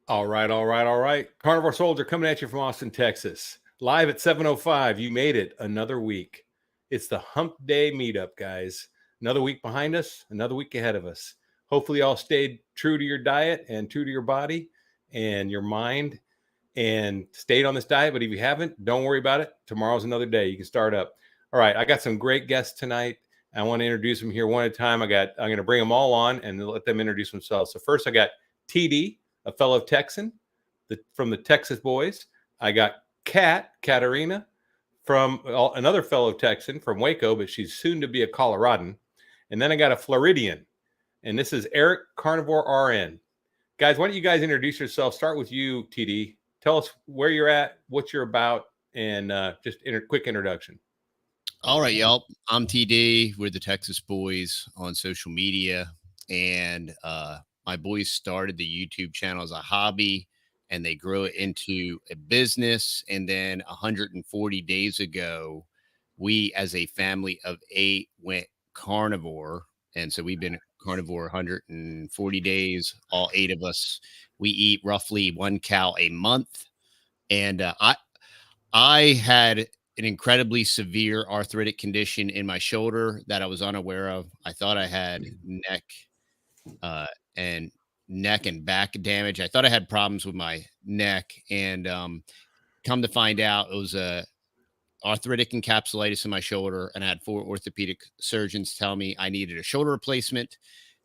All right, all right, all right. Carnivore Soldier coming at you from Austin, Texas. Live at 7:05. You made it another week. It's the Hump Day Meetup, guys. Another week behind us, another week ahead of us. Hopefully, you all stayed true to your diet and true to your body and your mind and stayed on this diet. But if you haven't, don't worry about it. Tomorrow's another day. You can start up. All right, I got some great guests tonight. I want to introduce them here one at a time. I'm going to bring them all on and let them introduce themselves. So first, I got TD, a fellow Texan from the Texas Boys. I got Katarina, from another fellow Texan from Waco, but she's soon to be a Coloradan. And then I got a Floridian, and this is Eric, Carnivore RN. Guys, why don't you guys introduce yourselves? Start with you, TD. Tell us where you're at, what you're about, and just quick introduction. All right, y'all. I'm TD. We're the Texas Boys on social media, and my boys started the YouTube channel as a hobby, and they grew it into a business. And then 140 days ago, we, as a family of 8, went carnivore. And so we've been carnivore 140 days, all 8 of us. We eat roughly 1 cow a month. And I had an incredibly severe arthritic condition in my shoulder that I was unaware of. I thought I had neck and back damage. I thought I had problems with my neck, and come to find out it was a arthritic encapsulitis in my shoulder, and I had 4 orthopedic surgeons tell me I needed a shoulder replacement.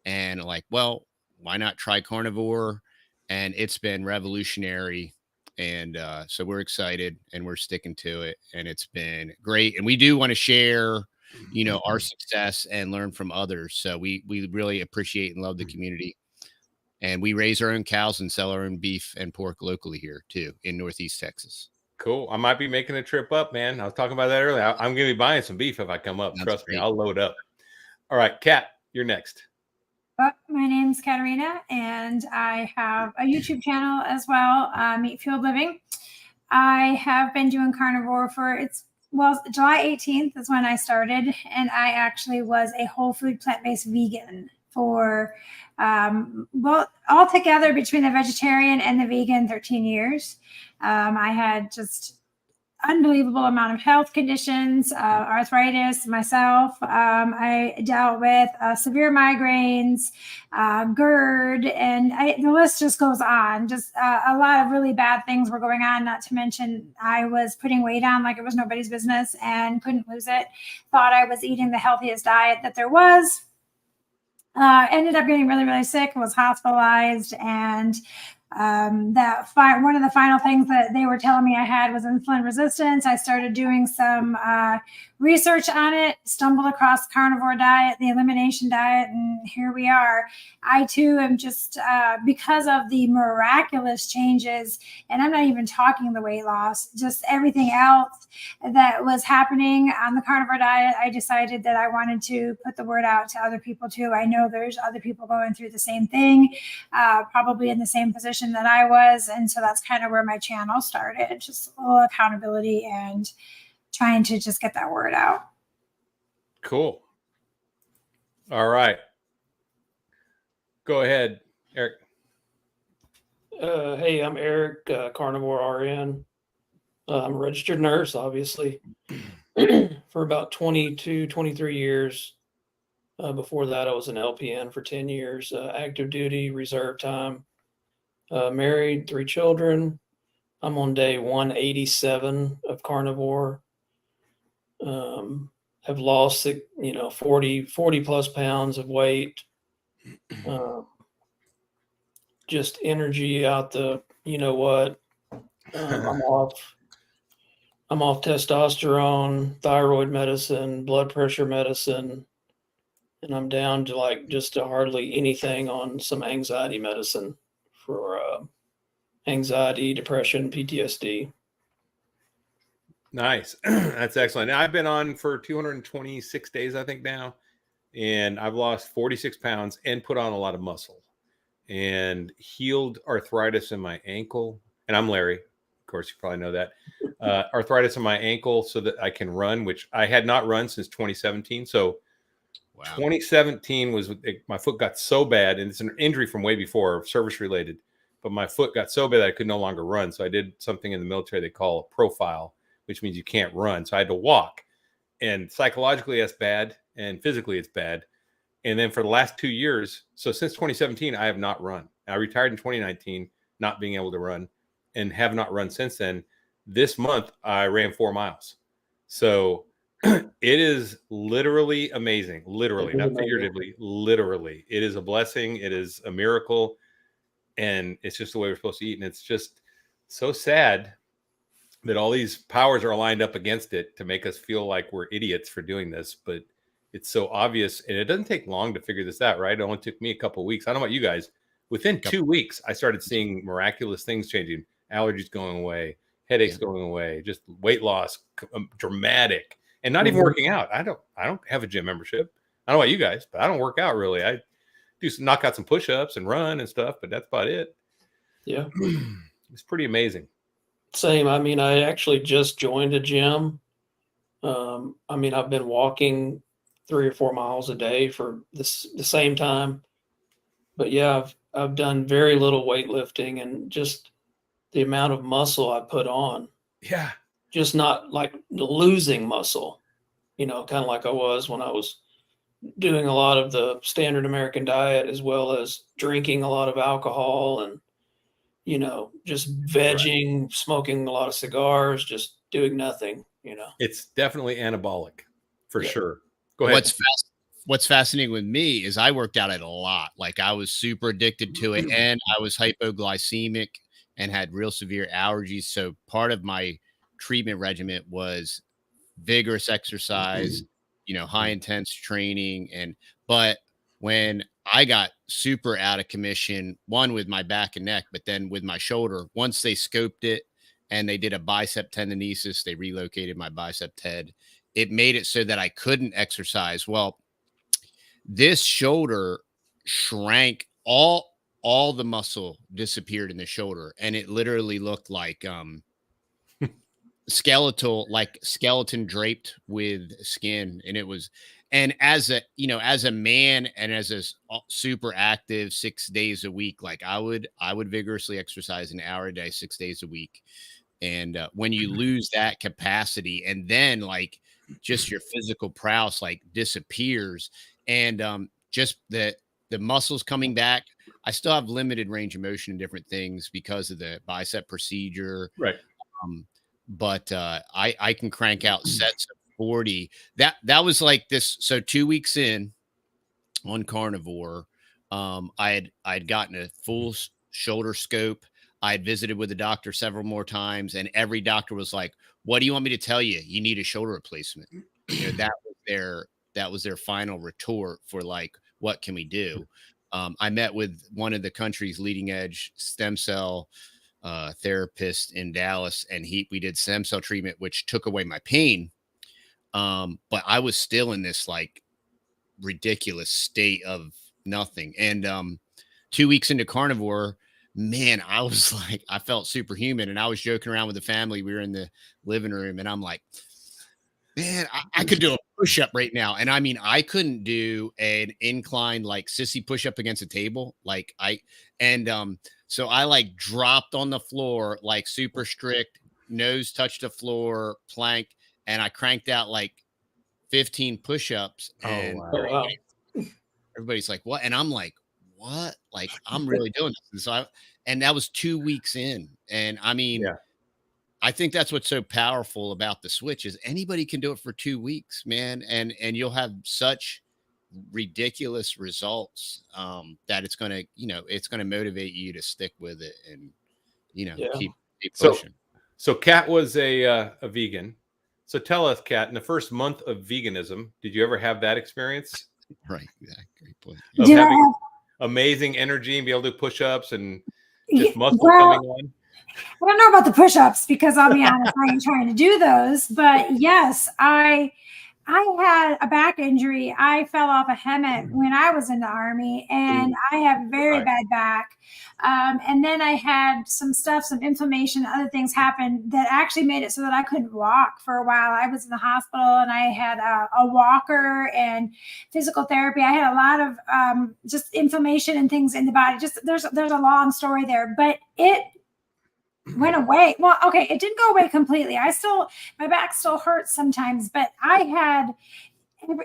And like, well, why not try carnivore? And it's been revolutionary. And so we're excited and we're sticking to it, and it's been great. And we do want to share, our success and learn from others. So we really appreciate and love the community. And we raise our own cows and sell our own beef and pork locally here too in Northeast Texas. Cool. I might be making a trip up, man. I was talking about that earlier. I'm going to be buying some beef if I come up. That's Trust great. me, I'll load up. All right, Kat, you're next. My name's Katarina, and I have a YouTube channel as well, Meat Fueled Living. I have been doing carnivore July 18th is when I started, and I actually was a whole food plant-based vegan for, altogether between the vegetarian and the vegan, 13 years. I had just unbelievable amount of health conditions, arthritis myself. I dealt with severe migraines, GERD, and the list just goes on. Just a lot of really bad things were going on, not to mention I was putting weight on like it was nobody's business and couldn't lose it. Thought I was eating the healthiest diet that there was. Ended up getting really, really sick, was hospitalized, and one of the final things that they were telling me I had was insulin resistance. I started doing some research on it, stumbled across carnivore diet, the elimination diet, and here we are. I too am just because of the miraculous changes, and I'm not even talking the weight loss, just everything else that was happening on the carnivore diet. I decided that I wanted to put the word out to other people too. I know there's other people going through the same thing, probably in the same position that I was. And so that's kind of where my channel started, just a little accountability and trying to just get that word out. Cool. All right. Go ahead, Eric. Hey, I'm Eric, Carnivore RN. I'm a registered nurse, obviously, for about 22, 23 years. Before that, I was an LPN for 10 years, active duty, reserve time. Married, 3 children. I'm on day 187 of carnivore. Have lost, 40 plus pounds of weight. Just energy out the, what. I'm off testosterone, thyroid medicine, blood pressure medicine, and I'm down to just hardly anything on some anxiety medicine for anxiety, depression, PTSD. Nice. That's excellent. I've been on for 226 days, I think now, and I've lost 46 pounds and put on a lot of muscle and healed arthritis in my ankle. And I'm Larry. Of course, you probably know that. Arthritis in my ankle so that I can run, which I had not run since 2017. So wow. 2017 was my foot got so bad, and it's an injury from way before, service related. but my foot got so bad that I could no longer run. So I did something in the military they call a profile, which means you can't run. So I had to walk, and psychologically that's bad, and physically it's bad. And then for the last 2 years, so since 2017, I have not run. I retired in 2019, not being able to run, and have not run since then. This month, I ran 4 miles. So it is literally amazing. Literally, not figuratively, literally. It is a blessing. It is a miracle. And it's just the way we're supposed to eat. And it's just so sad that all these powers are lined up against it to make us feel like we're idiots for doing this. But it's so obvious. And it doesn't take long to figure this out, right? It only took me a couple of weeks. I don't know about you guys. Within 2 weeks, I started seeing miraculous things changing. Allergies going away, headaches going away, just weight loss, dramatic, and not even working out. I don't have a gym membership. I don't know about you guys, but I don't work out really. I do knock out some push-ups and run and stuff, but that's about it. Yeah. It's pretty amazing. Same. I mean, I actually just joined a gym. I mean, I've been walking 3 or 4 miles a day for the same time. But yeah, I've done very little weightlifting, and just the amount of muscle I put on. Yeah. Just not like losing muscle, kind of like I was when I was doing a lot of the standard American diet, as well as drinking a lot of alcohol and, just vegging, smoking a lot of cigars, just doing nothing, It's definitely anabolic for sure. Go ahead. What's fascinating with me is I worked out a lot. Like I was super addicted to it, and I was hypoglycemic and had real severe allergies. So part of my treatment regimen was vigorous exercise, high intense training. But when I got super out of commission, one with my back and neck, but then with my shoulder, once they scoped it and they did a bicep tendinosis, they relocated my bicep head. It made it so that I couldn't exercise. Well, this shoulder shrank, all the muscle disappeared in the shoulder, and it literally looked like skeleton draped with skin. And it was, and as a man and as a super active 6 days a week, like I would vigorously exercise an hour a day, 6 days a week. And when you lose that capacity, and then like just your physical prowess like disappears, and just the muscles coming back. I still have limited range of motion in different things because of the bicep procedure. Right. But I can crank out sets of 40. That was like this. So 2 weeks in on Carnivore, I'd gotten a full shoulder scope. I had visited with the doctor several more times, and every doctor was like, "What do you want me to tell you? You need a shoulder replacement." That was their final retort for like, what can we do? I met with one of the country's leading edge stem cell therapists in Dallas, and we did stem cell treatment, which took away my pain. But I was still in this like ridiculous state of nothing. And 2 weeks into Carnivore, man, I was like, I felt superhuman, and I was joking around with the family. We were in the living room, and I'm like, man, I could do a push-up right now. And I mean, I couldn't do an incline like sissy push-up against a table. So I like dropped on the floor, like super strict, nose touched the floor, plank, and I cranked out like 15 push-ups. And wow. Everybody's like, what? And I'm like, what? Like, I'm really doing this. And that was 2 weeks in. And I mean, I think that's what's so powerful about the switch is anybody can do it for 2 weeks, man. And you'll have such ridiculous results that it's going to motivate you to stick with it and, keep pushing. So Kat was a vegan. So tell us, Kat, in the first month of veganism, did you ever have that experience? Right. Yeah. Great point. Of having amazing energy and be able to do push-ups and just muscle coming on? I don't know about the push-ups because I'll be honest, I ain't trying to do those. But yes, I I had a back injury. I fell off a hammock when I was in the Army, and I have very Right. bad back. And then I had some inflammation, other things happened that actually made it so that I couldn't walk for a while. I was in the hospital, and I had a walker and physical therapy. I had a lot of just inflammation and things in the body. Just there's a long story there, but it went away. Well, okay, it didn't go away completely. My back still hurts sometimes, but I had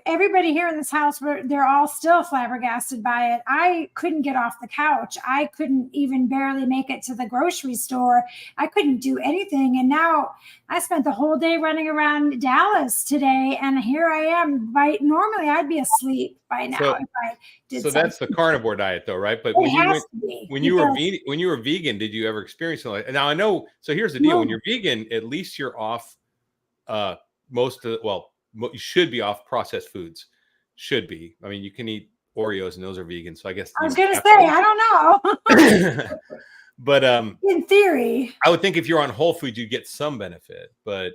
everybody here in this house, they're all still flabbergasted by it. I couldn't get off the couch. I couldn't even barely make it to the grocery store. I couldn't do anything. And now I spent the whole day running around Dallas today, and here I am. Normally I'd be asleep by now So- if I did So that's the carnivore diet, though, right? But It has to be, when you were because- when you were vegan, did you ever experience something like? Now I know. So here's the deal: No. when you're vegan, at least you're off most of you should be off processed foods. Should be. I mean, you can eat Oreos, and those are vegan. So I guess I was you going to have say, I don't know. But In theory. I would think if you're on whole foods, you get some benefit, but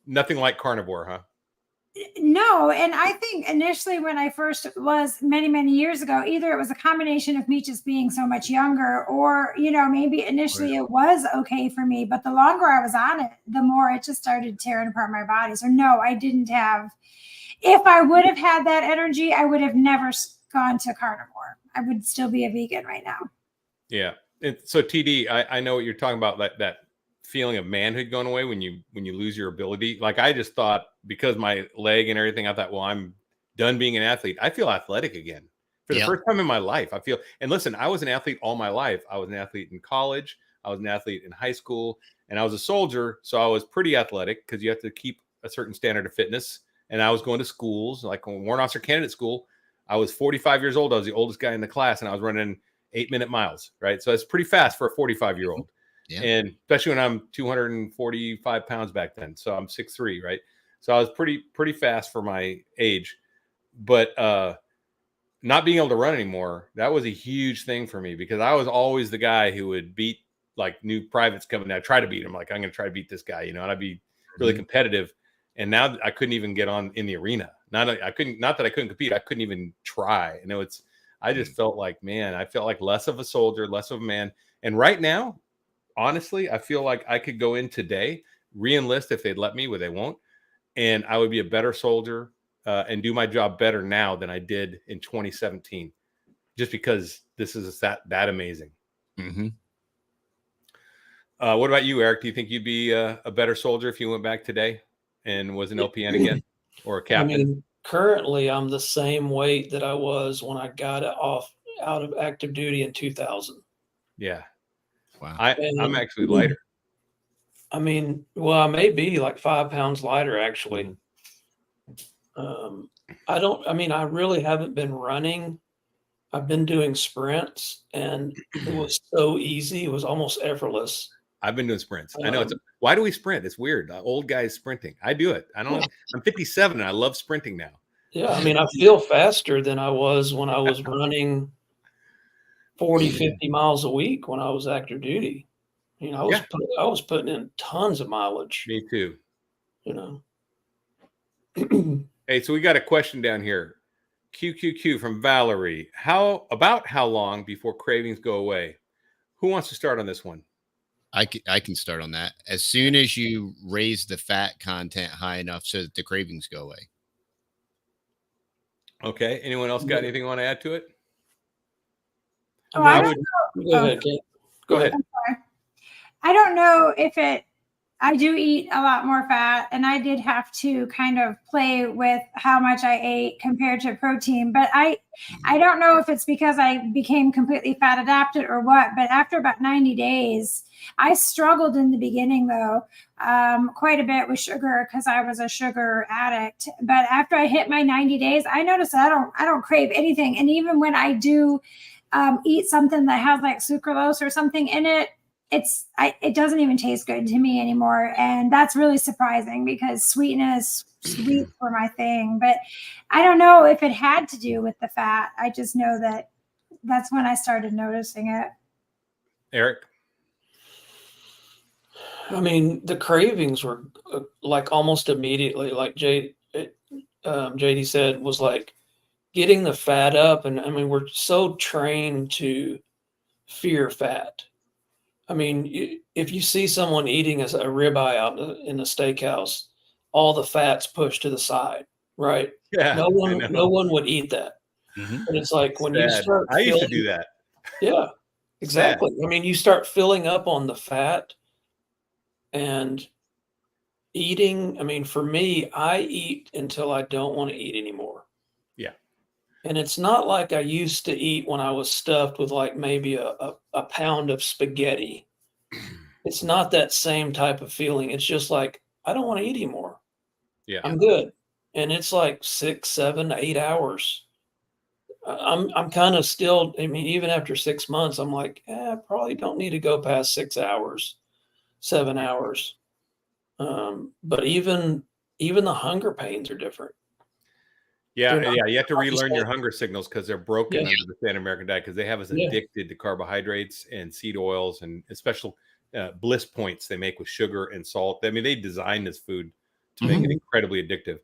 nothing like carnivore, huh? No, and I think initially when I first was many years ago, either it was a combination of me just being so much younger, or maybe initially it was okay for me, but the longer I was on it, the more it just started tearing apart my body. So no, I didn't have. If I would have had that energy, I would have never gone to carnivore. I would still be a vegan right now. Yeah. So TD, I know what you're talking about, like that feeling of manhood going away when you lose your ability. Like I just thought, because my leg and everything, I thought, well, I'm done being an athlete. I feel athletic again for the first time in my life. I feel, and listen, I was an athlete all my life. I was an athlete in college. I was an athlete in high school, and I was a soldier. So I was pretty athletic because you have to keep a certain standard of fitness. And I was going to schools like when Warrant Officer Candidate School. I was 45 years old. I was the oldest guy in the class, and I was running 8-minute miles. Right. So it's pretty fast for a 45-year-old. Yeah. And especially when I'm 245 pounds back then. So I'm 6'3", right? So I was pretty fast for my age. But not being able to run anymore, that was a huge thing for me, because I was always the guy who would beat like new privates coming out, try to beat him. Like, I'm going to try to beat this guy, and I'd be really competitive. And now I couldn't even get on in the arena. Not that I couldn't compete. I couldn't even try. I just felt like, man, I felt like less of a soldier, less of a man. And right now, honestly, I feel like I could go in today, re-enlist if they'd let me, where they won't, and I would be a better soldier and do my job better now than I did in 2017, just because this is that amazing. Mm-hmm. What about you, Eric? Do you think you'd be a better soldier if you went back today and was an LPN again, or a captain? I mean, currently I'm the same weight that I was when I got out of active duty in 2000. Yeah. Wow. I'm actually lighter. I mean, well, I may be like 5 pounds lighter, actually. I really haven't been running. I've been doing sprints, and it was so easy. It was almost effortless. I've been doing sprints. I know why do we sprint? It's weird. Old guys sprinting. I do it. I don't. I'm 57 and I love sprinting now. Yeah, I mean, I feel faster than I was when I was running 40, 50 miles a week when I was active duty. I was putting in tons of mileage. Me too. Hey, so we got a question down here. QQQ from Valerie. How long before cravings go away? Who wants to start on this one? I can start on that. As soon as you raise the fat content high enough so that the cravings go away. Okay. Anyone else got anything you want to add to it? Oh, I don't know. Go ahead, Kate. Go ahead. I don't know if I do eat a lot more fat, and I did have to kind of play with how much I ate compared to protein, but I don't know if it's because I became completely fat adapted or what, but after about 90 days, I struggled in the beginning though, quite a bit with sugar because I was a sugar addict. But after I hit my 90 days, I noticed that I don't crave anything. And even when I do eat something that has like sucralose or something in it, it doesn't even taste good to me anymore. And that's really surprising because sweets were my thing. But I don't know if it had to do with the fat. I just know that's when I started noticing it. Eric? I mean, the cravings were like almost immediately, like Jay, JD said was like getting the fat up. And I mean, we're so trained to fear fat. I mean, if you see someone eating a ribeye out in a steakhouse, all the fat's pushed to the side, right? Yeah, No one would eat that. Mhm. And it's like when you Sad. start I used to feeling, do that. yeah, Sad. exactly. I mean, you start filling up on the fat and eating. I mean, for me, I eat until I don't want to eat anymore. Yeah. And it's not like I used to eat when I was stuffed with like maybe a pound of spaghetti. It's not that same type of feeling. It's just like, I don't want to eat anymore. Yeah. I'm good. And it's like 6, 7, 8 hours. I'm kind of still, I mean, even after 6 months, I'm like, I probably don't need to go past 6 hours, 7 hours. But even the hunger pains are different. They're Yeah, not, yeah. You have to not the relearn your same. hunger signals because they're broken Yeah, under the standard American diet because they have us yeah. addicted to carbohydrates and seed oils and special bliss points they make with sugar and salt. I mean, they designed this food to make it incredibly addictive.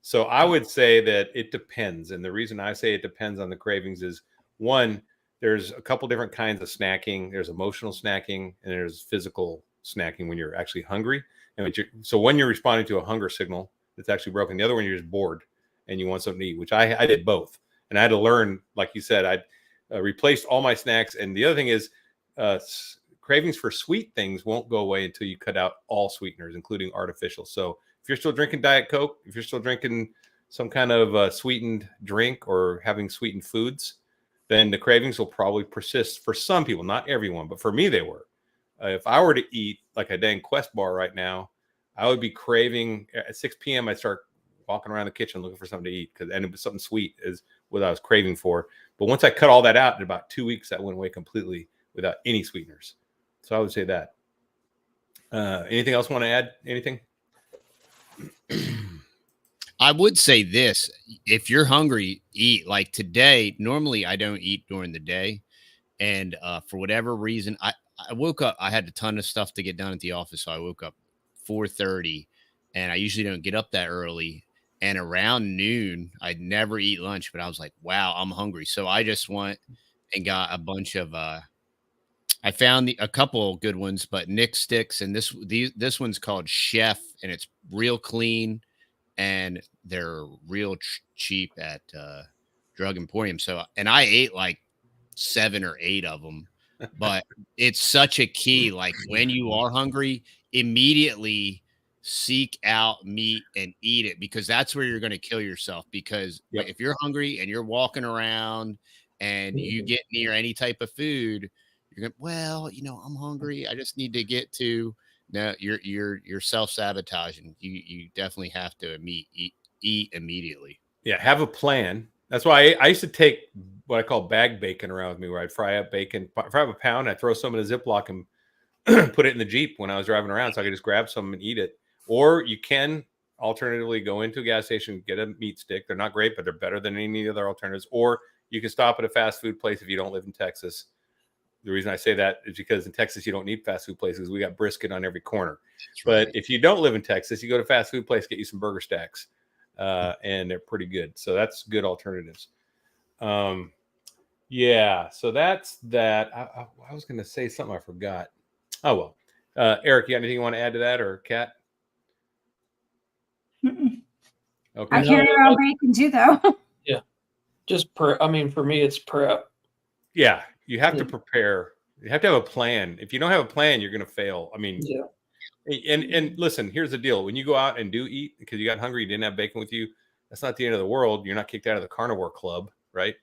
So I would say that it depends. And the reason I say it depends on the cravings is one, there's a couple different kinds of snacking. There's emotional snacking and there's physical snacking when you're actually hungry. And so when you're responding to a hunger signal that's actually broken, the other one you're just bored and you want something to eat, which I did both. And I had to learn, like you said, I replaced all my snacks. And the other thing is cravings for sweet things won't go away until you cut out all sweeteners, including artificial. So if you're still drinking Diet Coke, if you're still drinking some kind of sweetened drink or having sweetened foods, then the cravings will probably persist for some people, not everyone, but for me, they were. If I were to eat like a dang Quest bar right now, I would be craving at 6 p.m. I'd start walking around the kitchen looking for something to eat and it was something sweet is what I was craving for. But once I cut all that out in about 2 weeks, that went away completely without any sweeteners. So I would say that. Anything else want to add? Anything? I would say this: if you're hungry, eat. Like today, normally I don't eat during the day, and for whatever reason, I woke up. I had a ton of stuff to get done at the office, so I woke up 4:30, and I usually don't get up that early. And around noon, I'd never eat lunch, but I was like, "Wow, I'm hungry." So I just went and got a bunch of. I found a couple good ones, but Nick Sticks, and this one's called Chef, and it's real clean and they're real cheap at Drug Emporium. So, and I ate like 7 or 8 of them, but it's such a key. Like when you are hungry, immediately seek out meat and eat it because that's where you're going to kill yourself. Because if you're hungry and you're walking around and you get near any type of food, you're going, well, I'm hungry. I just need to get to. No, you're self-sabotaging. You definitely have to eat immediately. Yeah, have a plan. That's why I used to take what I call bag bacon around with me, where I'd fry up bacon, fry up a pound, I'd throw some in a Ziploc and put it in the Jeep when I was driving around, so I could just grab some and eat it. Or you can alternatively go into a gas station, get a meat stick. They're not great, but they're better than any other alternatives. Or you can stop at a fast food place if you don't live in Texas. The reason I say that is because in Texas, you don't need fast food places. We got brisket on every corner. But if you don't live in Texas, you go to fast food place, get you some burger stacks, and they're pretty good. So that's good alternatives. Yeah, so that's that. I was going to say something I forgot. Oh, well. Eric, you got anything you want to add to that, or Kat? Okay. Okay. I carry around bacon too, though. Yeah. Just I mean, for me, it's prep. Yeah, you have to prepare. You have to have a plan. If you don't have a plan, you're going to fail. I mean, and listen, here's the deal. When you go out and do eat because you got hungry, you didn't have bacon with you, that's not the end of the world. You're not kicked out of the carnivore club, right?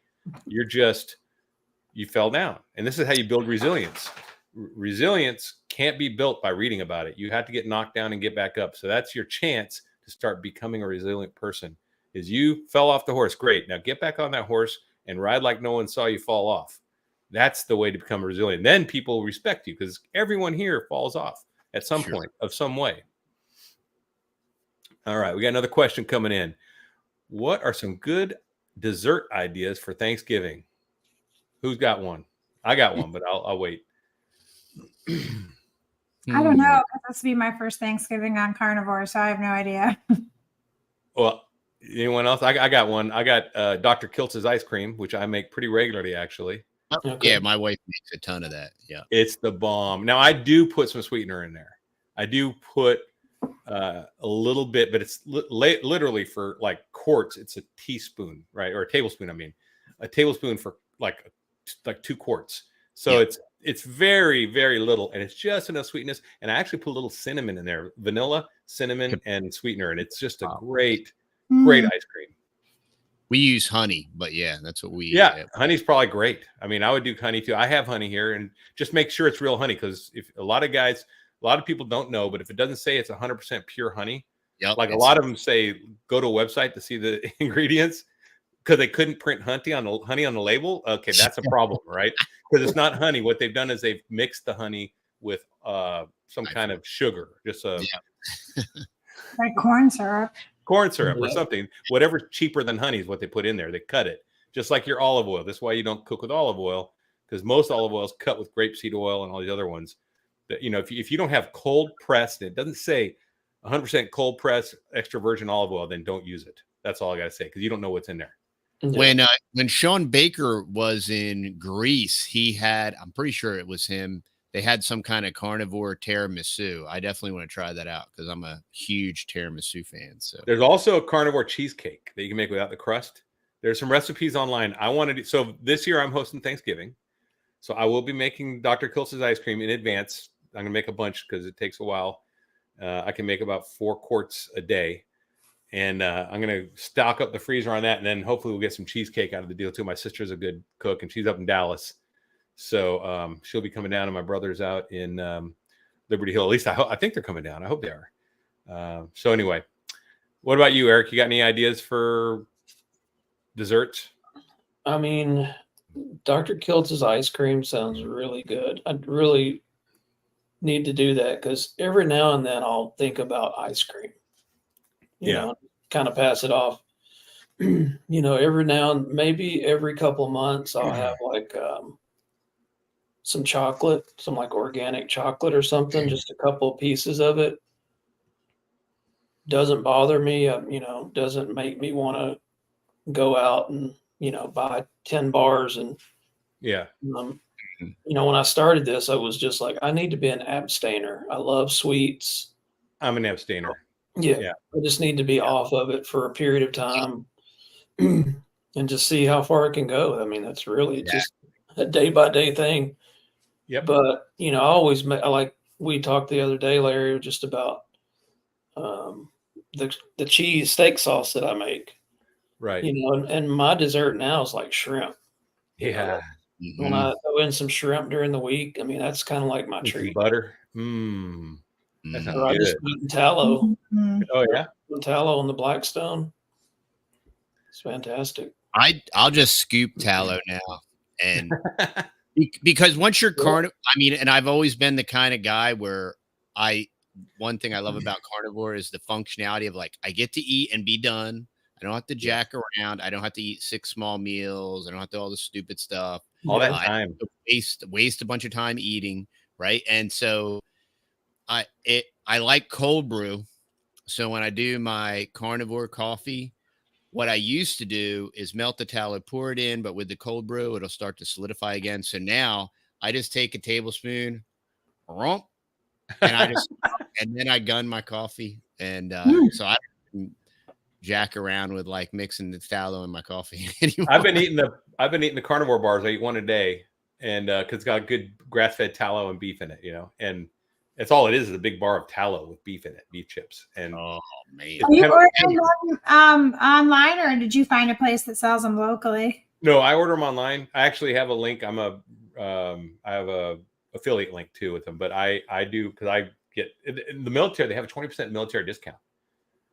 You're just, you fell down. And this is how you build resilience. Resilience can't be built by reading about it. You have to get knocked down and get back up. So that's your chance to start becoming a resilient person. Is you fell off the horse. Great. Now get back on that horse and ride like no one saw you fall off. That's the way to become resilient. Then people respect you because everyone here falls off at some point of some way. All right. We got another question coming in. What are some good dessert ideas for Thanksgiving? Who's got one? I got one, but I'll wait. I don't know. This will be my first Thanksgiving on Carnivore, so I have no idea. Well, Anyone else? I got one. I got Dr. Kiltz's ice cream, which I make pretty regularly, actually. Okay. Yeah, my wife makes a ton of that. Yeah. It's the bomb. Now, I do put some sweetener in there. I do put a little bit, but it's literally for like quarts. It's a teaspoon, right? Or a tablespoon. I mean, a tablespoon for like 2 quarts. So it's very, very little, and it's just enough sweetness. And I actually put a little cinnamon in there, vanilla, cinnamon, and sweetener, and it's just a great ice cream. We use honey, but yeah, that's what we. Yeah, honey's probably great. I mean, I would do honey too. I have honey here, and just make sure it's real honey, because if a lot of people don't know, but if it doesn't say it's 100% pure honey, like a lot of them say, go to a website to see the ingredients because they couldn't print honey on the label. Okay, that's a problem, right? Because it's not honey. What they've done is they've mixed the honey with some kind of sugar, just like corn syrup or something. Whatever's cheaper than honey is what they put in there. They cut it just like your olive oil. That's why you don't cook with olive oil, because most olive oil is cut with grapeseed oil and all these other ones. That, you know, if you don't have cold pressed, and it doesn't say 100% cold pressed extra virgin olive oil, then don't use it. That's all I gotta say, because you don't know what's in there. When Sean Baker was in Greece, he had, I'm pretty sure it was him, they had some kind of carnivore tiramisu. I definitely want to try that out because I'm a huge tiramisu fan. So there's also a carnivore cheesecake that you can make without the crust. There's some recipes online. I wanted to, so this year I'm hosting Thanksgiving, so I will be making Dr. Kiltz's ice cream in advance. I'm gonna make a bunch because it takes a while. I can make about 4 quarts a day, and I'm gonna stock up the freezer on that, and then hopefully we'll get some cheesecake out of the deal too. My sister's a good cook, and she's up in Dallas. So she'll be coming down, and my brother's out in Liberty Hill. At least I think they're coming down. I hope they are. So anyway, what about you, Eric? You got any ideas for desserts? I mean, Dr. Kiltz's ice cream sounds really good. I'd really need to do that because every now and then I'll think about ice cream. You know, kind of pass it off. You know, every now and maybe every couple of months I'll have like some chocolate, some like organic chocolate or something, just a couple of pieces of it. Doesn't bother me, you know, doesn't make me want to go out and, you know, buy 10 bars. And, you know, when I started this, I was just like, I need to be an abstainer. I love sweets. I'm an abstainer. Yeah. I just need to be off of it for a period of time and just see how far it can go. I mean, that's really just a day by day thing. Yep. But, you know, I always like we talked the other day, Larry, just about the cheese steak sauce that I make. Right. You know, and my dessert now is like shrimp. Yeah. When I throw in some shrimp during the week, I mean, that's kind of like my treat. Butter. That sounds I good. just put tallow. Oh yeah. Tallow on the Blackstone. It's fantastic. I'll just scoop tallow now, and because once you're carnivore, I mean, and I've always been the kind of guy where one thing I love about carnivore is the functionality of like, I get to eat and be done. I don't have to jack around. I don't have to eat 6 small meals. I don't have to do all the stupid stuff. All that time. Waste a bunch of time eating, right? And so I like cold brew. So when I do my carnivore coffee, what I used to do is melt the tallow, pour it in, but with the cold brew, it'll start to solidify again. So now I just take a tablespoon, and then I gun my coffee. And so I jack around with like mixing the tallow in my coffee anymore. I've been eating the carnivore bars. I eat one a day, and because it's got good grass-fed tallow and beef in it, you know, and it's all it is a big bar of tallow with beef in it, beef chips. And oh man, are you ordering them online, or did you find a place that sells them locally? No, I order them online. I actually have a link. I have a affiliate link too with them, but I do because I get in the military. They have a 20% military discount.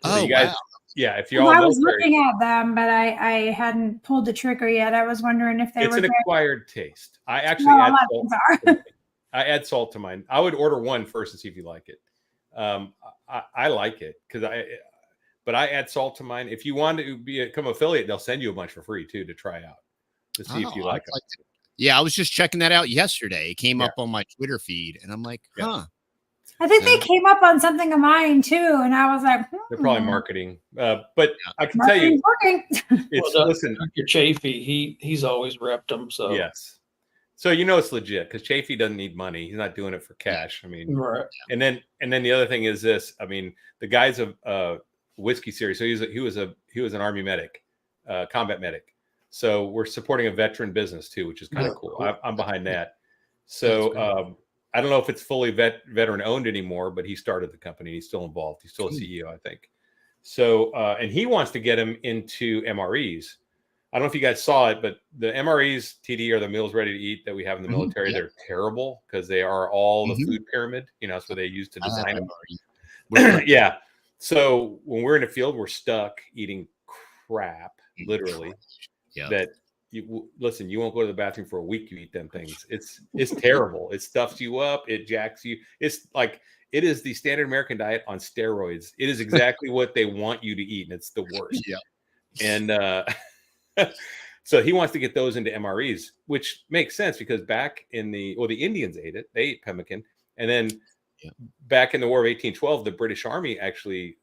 So you guys, yeah. If you're all I military, was looking at them, but I hadn't pulled the trigger yet. I was wondering if they were. It's an acquired taste. I actually I add salt to mine. I would order one first and see if you like it. I like it but I add salt to mine. If you want to become affiliate, they'll send you a bunch for free too to try out to see if you like it. Yeah, I was just checking that out yesterday. It came up on my Twitter feed, and I'm like, huh. I think they So- came up on something of mine too, and I was like, They're probably marketing. But I can tell marketing's you, working. it's Well, listen. Dr. Chafee, he's always repped them. So Yes. So it's legit because Chafee doesn't need money. He's not doing it for cash. I mean, right. and then the other thing is this. I mean, the guy's a whiskey series. So he was an Army medic, combat medic. So we're supporting a veteran business too, which is kind of Yeah, cool. cool. I'm behind that. That's So great. I don't know if it's fully veteran owned anymore, but he started the company. He's still involved. He's still a CEO, I think. So and he wants to get him into MREs. I don't know if you guys saw it, but the MREs, TD, are the meals ready to eat that we have in the military. Yeah. They're terrible because they are all the Mhm. food pyramid. That's what they use to I have design them. MRE. Yeah. So when we're in the field, we're stuck eating crap, literally. Yeah. That listen, you won't go to the bathroom for a week. You eat them things. It's terrible. It stuffs you up. It jacks you. It's like it is the standard American diet on steroids. It is exactly what they want you to eat, and it's the worst. Yeah. And so he wants to get those into MREs, which makes sense because back in the Indians ate it. They ate pemmican, and then back in the War of 1812, the British Army actually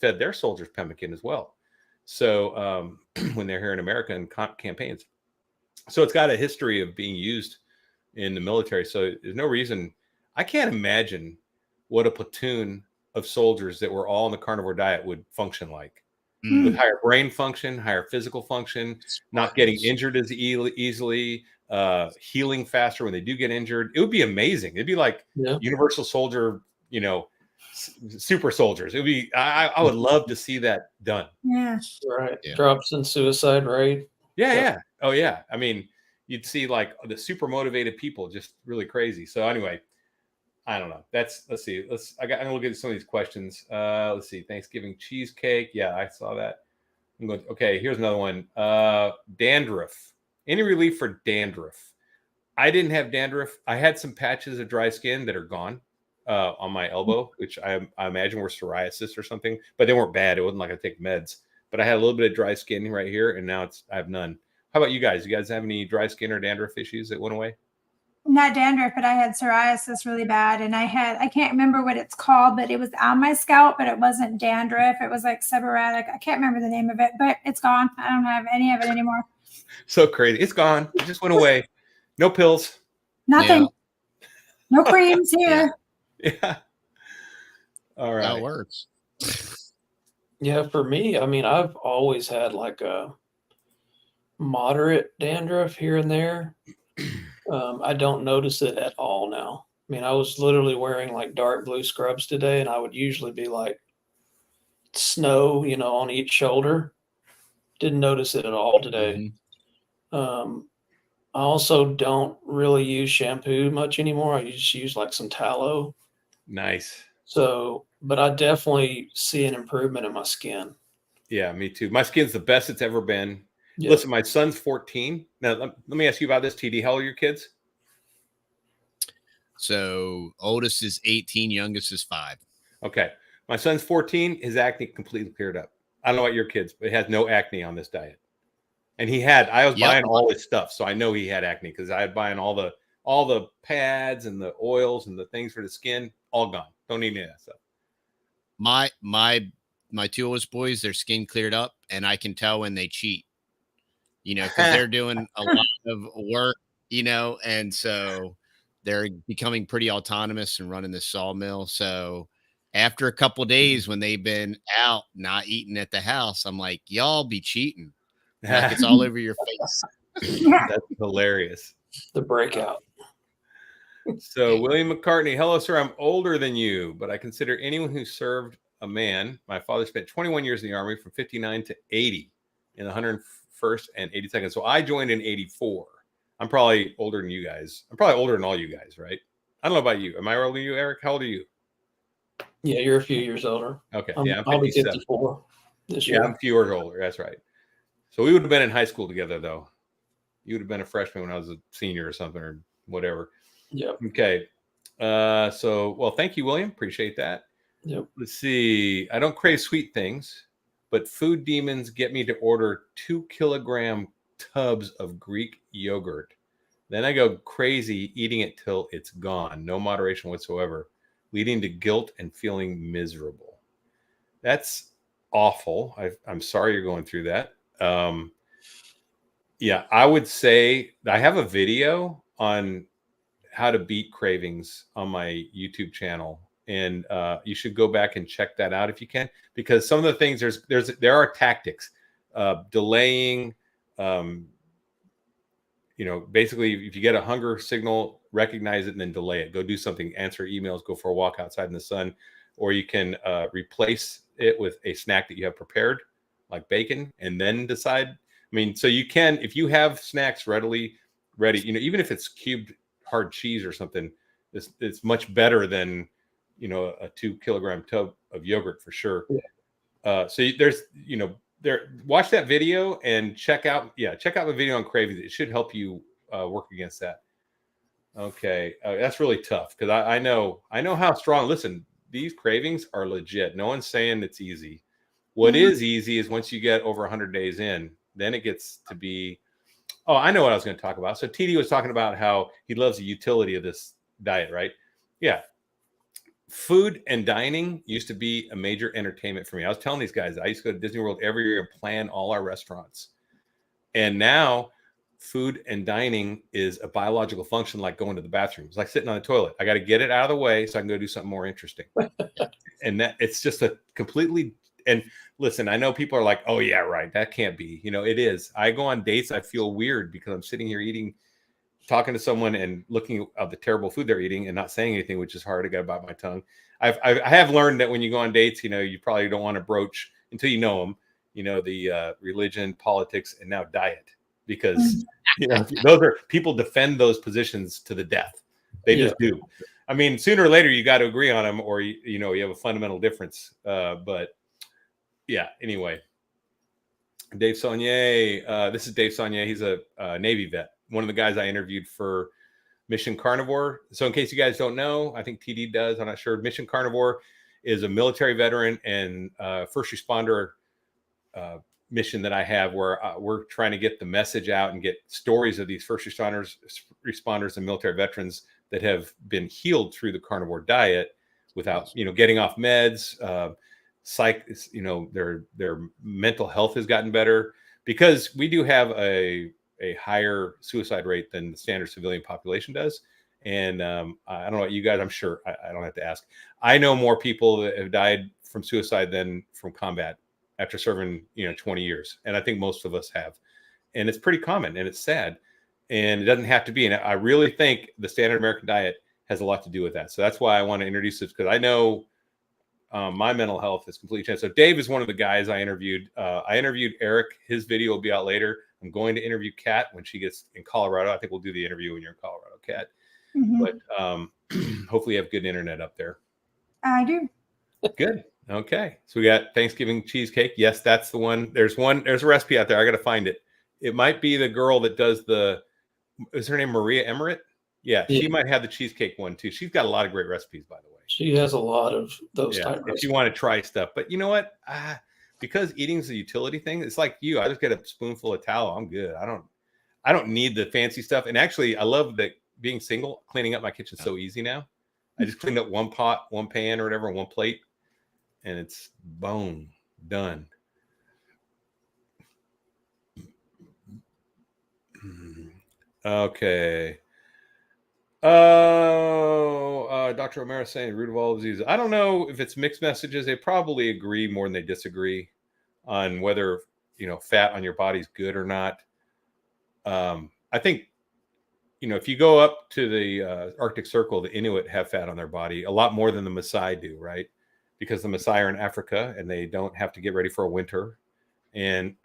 fed their soldiers pemmican as well. So when they're here in America in campaigns, so it's got a history of being used in the military. So there's no reason. I can't imagine what a platoon of soldiers that were all on the carnivore diet would function like. With higher brain function, higher physical function, not getting injured as easily, healing faster when they do get injured. It would be amazing. It'd be like Universal Soldier, super soldiers. It would be. I would love to see that done. Yeah. Right. Yeah. Drops in suicide rate. Yeah. Oh yeah. I mean, you'd see like the super motivated people, just really crazy. So anyway, I don't know. Let's see. I'm gonna look at some of these questions. Let's see. Thanksgiving cheesecake. Yeah, I saw that. I'm going. Okay, here's another one. Dandruff. Any relief for dandruff? I didn't have dandruff. I had some patches of dry skin that are gone on my elbow, which I imagine were psoriasis or something, but they weren't bad. It wasn't like I take meds. But I had a little bit of dry skin right here, and now I have none. How about you guys? You guys have any dry skin or dandruff issues that went away? Not dandruff, but I had psoriasis really bad, and I can't remember what it's called, but it was on my scalp, but it wasn't dandruff. It was like seborrheic. I can't remember the name of it, but it's gone. I don't have any of it anymore. So crazy. It's gone. It just went away. No pills. Nothing. Yeah. No creams here. Yeah. All right. That works. Yeah, for me, I mean, I've always had like a moderate dandruff here and there. I don't notice it at all now. I mean, I was literally wearing like dark blue scrubs today, and I would usually be like snow, on each shoulder. Didn't notice it at all today. I also don't really use shampoo much anymore. I just use like some tallow. Nice. So, but I definitely see an improvement in my skin. Yeah, me too. My skin's the best it's ever been. Yeah. Listen, my son's 14. Now, let me ask you about this, TD. How old are your kids? So oldest is 18, youngest is 5. Okay. My son's 14. His acne completely cleared up. I don't know about your kids, but he has no acne on this diet. And I was buying all his stuff. So I know he had acne because I had buying all the pads and the oils and the things for the skin, all gone. Don't need any of that stuff. My two oldest boys, their skin cleared up, and I can tell when they cheat, because they're doing a lot of work, and so they're becoming pretty autonomous and running the sawmill. So after a couple of days when they've been out not eating at the house, I'm like, y'all be cheating. Like it's all over your face. That's hilarious. The breakout. So William McCartney, hello, sir. I'm older than you, but I consider anyone who served a man. My father spent 21 years in the Army from 59 to 80 in the 101st and 82nd. So I joined in 84. I'm probably older than you guys. I'm probably older than all you guys, right? I don't know about you. Am I older than you, Eric? How old are you? Yeah, you're a few years older. Okay. I'm 54 this year. Yeah, I'm a few years older. That's right. So we would have been in high school together, though. You would have been a freshman when I was a senior or something or whatever. Yep. Okay. Thank you, William. Appreciate that. Yep. Let's see. I don't crave sweet things, but food demons get me to order 2-kilogram tubs of Greek yogurt. Then I go crazy eating it till it's gone. No moderation whatsoever. leading to guilt and feeling miserable. That's awful. I'm sorry you're going through that. Yeah, I would say I have a video on how to beat cravings on my YouTube channel, and you should go back and check that out if you can, because some of the things there are tactics, delaying, basically if you get a hunger signal, recognize it and then delay it. Go do something, answer emails, go for a walk outside in the sun, or you can replace it with a snack that you have prepared, like bacon, and then decide. I mean, so you can, if you have snacks ready, even if it's cubed hard cheese or something, it's much better than, a 2-kilogram tub of yogurt for sure. Yeah. So there's, watch that video and check out the video on cravings. It should help you work against that. Okay. That's really tough, because I know how strong, listen, these cravings are legit. No one's saying it's easy. What is easy is once you get over 100 days in, then it gets to be, oh, I know what I was going to talk about. So TD was talking about how he loves the utility of this diet, right? Yeah. Food and dining used to be a major entertainment for me. I was telling these guys, I used to go to Disney World every year and plan all our restaurants. And now food and dining is a biological function, like going to the bathroom. It's like sitting on the toilet. I got to get it out of the way so I can go do something more interesting. And that it's just a completely, and listen, I know people are like, oh yeah, right, that can't be. It is. I go on dates, I feel weird because I'm sitting here talking to someone and looking at the terrible food they're eating and not saying anything, which is hard to get about my tongue. I have learned that when you go on dates, you probably don't want to broach until you know them, the religion, politics, and now diet, because those are, people defend those positions to the death. They just do. I mean, sooner or later you got to agree on them, or you have a fundamental difference. But yeah, anyway, Dave Saunier. This is Dave Saunier. He's a Navy vet. One of the guys I interviewed for Mission Carnivore. So in case you guys don't know, I think TD does, I'm not sure. Mission Carnivore is a military veteran and first responder mission that I have, where we're trying to get the message out and get stories of these first responders and military veterans that have been healed through the carnivore diet without, getting off meds. Their mental health has gotten better, because we do have a higher suicide rate than the standard civilian population does. And I don't know about you guys. I'm sure I don't have to ask. I know more people that have died from suicide than from combat after serving, 20 years. And I think most of us have. And it's pretty common, and it's sad. And it doesn't have to be. And I really think the standard American diet has a lot to do with that. So that's why I want to introduce this, because I know my mental health is completely changed. So Dave is one of the guys I interviewed. I interviewed Eric. His video will be out later. I'm going to interview Kat when she gets in Colorado. I think we'll do the interview when you're in Colorado, Kat. But hopefully you have good internet up there. I do. Good. Okay. So we got Thanksgiving cheesecake. Yes, that's the one. There's a recipe out there. I got to find it. It might be the girl that does is her name Maria Emmeret? Yeah, she might have the cheesecake one too. She's got a lot of great recipes, by the way. She has a lot of those type if you want to try stuff. But you know what? Because eating's a utility thing, it's like you. I just get a spoonful of tallow. I'm good. I don't need the fancy stuff. And actually, I love that being single, cleaning up my kitchen so easy now. I just cleaned up one pot, one pan, or whatever, one plate, and it's boom, done. Okay. Dr. O'Mara saying root of all disease. I don't know if it's mixed messages. They probably agree more than they disagree on whether, fat on your body is good or not. I think, if you go up to the Arctic Circle, the Inuit have fat on their body a lot more than the Maasai do, right? Because the Maasai are in Africa and they don't have to get ready for a winter. And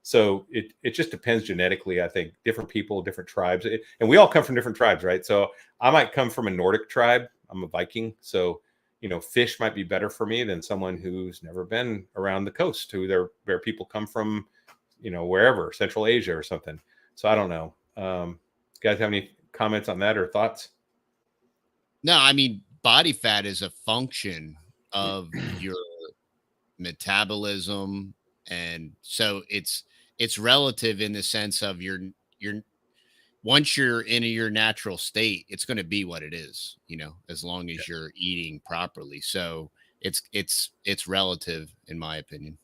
so it just depends genetically. I think different people, different tribes, and we all come from different tribes, right? So I might come from a Nordic tribe. I'm a Viking. So, fish might be better for me than someone who's never been around the coast, where people come from, wherever, Central Asia or something. So I don't know. Guys have any comments on that or thoughts? No, I mean, body fat is a function of your metabolism. And so it's relative in the sense of once you're in your natural state, it's going to be what it is, as long as you're eating properly. So it's relative, in my opinion.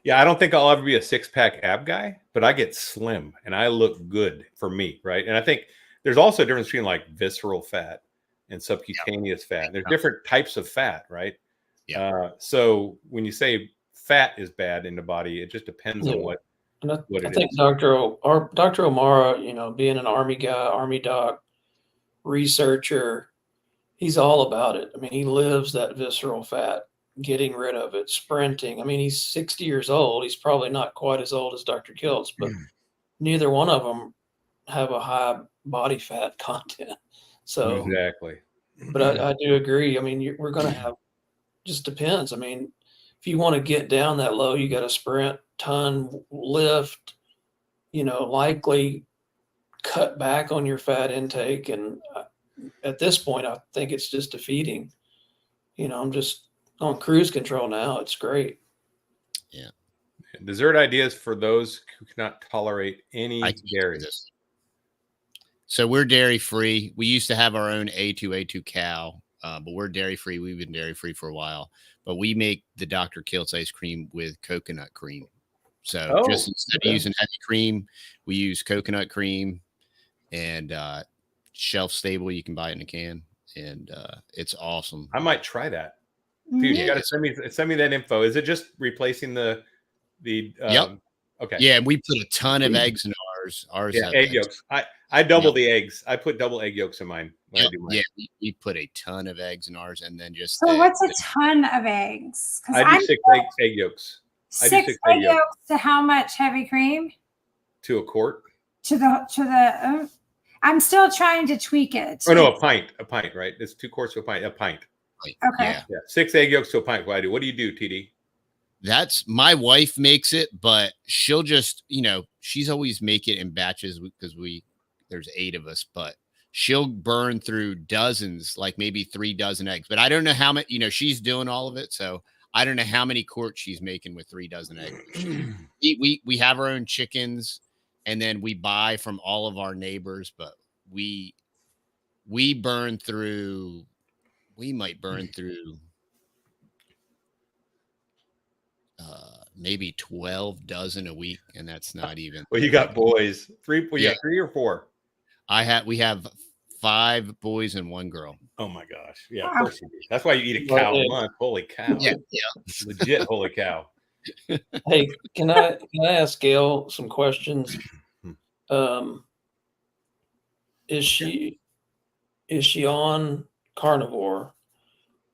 Yeah, I don't think I'll ever be a 6-pack ab guy, but I get slim and I look good for me, right? And I think there's also a difference between like visceral fat and subcutaneous fat. There's different types of fat, right? Yeah. So when you say fat is bad in the body, it just depends on what I think Dr. O'Mara, being an Army guy, Army doc, researcher, he's all about it. I mean, he lives that visceral fat, getting rid of it, sprinting. I mean, he's 60 years old. He's probably not quite as old as Dr. Kiltz, but neither one of them have a high body fat content. So exactly. But I do agree. I mean, we're going to have, just depends. I mean, if you want to get down that low, you got to sprint, ton, lift, likely cut back on your fat intake. And at this point, I think it's just defeating. I'm just on cruise control now. It's great. Yeah. Dessert ideas for those who cannot tolerate any dairy. So we're dairy free. We used to have our own A2 cow, but we're dairy free. We've been dairy free for a while, but we make the Dr. Kiltz ice cream with coconut cream. So just instead of using heavy cream, we use coconut cream, and shelf stable. You can buy it in a can, and it's awesome. I might try that. Dude, you got to send me that info. Is it just replacing the Yep. Okay. Yeah, and we put a ton of eggs in ours. Yeah, egg yolks. I double the eggs. I put double egg yolks in mine when I do mine. Yeah, we put a ton of eggs in ours, and then just so what's a ton of eggs? I do 6 egg yolks. 6 egg yolks to how much heavy cream? To a quart. To the. I'm still trying to tweak it. Oh no, a pint, right? It's 2 quarts to a pint. Okay. Yeah, 6 egg yolks to a pint. What I do? What do you do, TD? That's my wife makes it, but she'll just, she's always make it in batches because there's 8 of us, but she'll burn through dozens, like maybe 3 dozen eggs. But I don't know how many, she's doing all of it. So I don't know how many quarts she's making with 3 dozen eggs. We have our own chickens, and then we buy from all of our neighbors, but we might burn through maybe 12 dozen a week, and that's not even. Well, you got boys. 3? Well, yeah, 3 or 4. We have 5 boys and 1 girl. Oh my gosh! Yeah, of course you do. That's why you eat a cow a month. Holy cow! Yeah, Legit, holy cow. Hey, can I ask Gail some questions? Is she on Carnivore?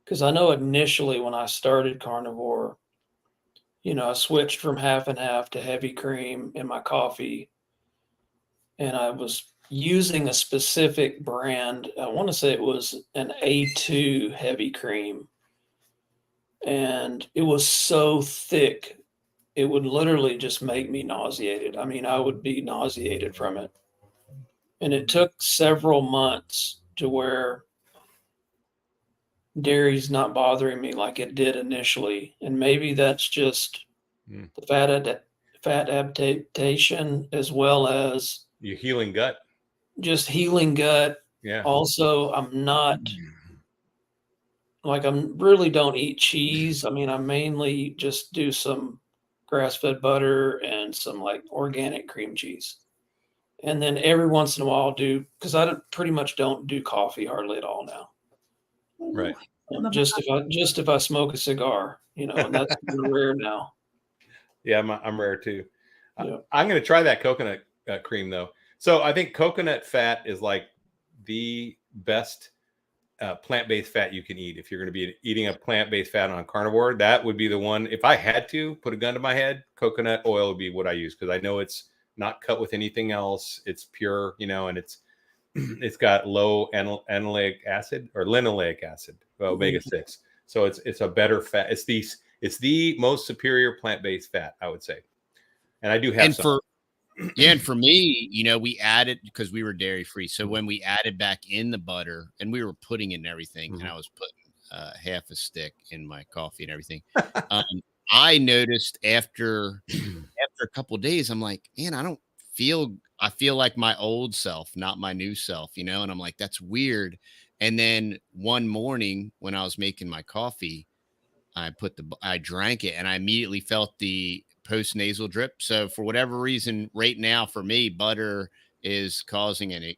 Because I know initially when I started Carnivore, I switched from half and half to heavy cream in my coffee, and I was using a specific brand. I want to say it was an A2 heavy cream, and it was so thick, it would literally just make me nauseated. I mean, I would be nauseated from it. And it took several months to where dairy's not bothering me like it did initially. And maybe that's just the fat adaptation, as well as your healing gut. Just healing gut. Yeah. Also, I'm not really don't eat cheese. I mean, I mainly just do some grass-fed butter and some like organic cream cheese. And then every once in a while because I pretty much don't do coffee hardly at all now. Right. Just if I smoke a cigar, and that's rare now. Yeah, I'm rare too. Yeah. I'm going to try that coconut cream though. So I think coconut fat is like the best plant-based fat you can eat. If you're going to be eating a plant-based fat on Carnivore, that would be the one. If I had to put a gun to my head, coconut oil would be what I use, because I know it's not cut with anything else. It's pure, and it's got low linoleic acid, omega-6. So it's a better fat. It's the most superior plant-based fat, I would say. And I do have some. And for me, we added, because we were dairy free. So when we added back in the butter, and we were putting in everything, and I was putting half a stick in my coffee and everything. I noticed after a couple of days, I'm like, man, I don't feel I feel like my old self, not my new self, you know? And I'm like, that's weird. And then one morning when I was making my coffee, I drank it and I immediately felt the post nasal drip. So for whatever reason, right now for me, butter is causing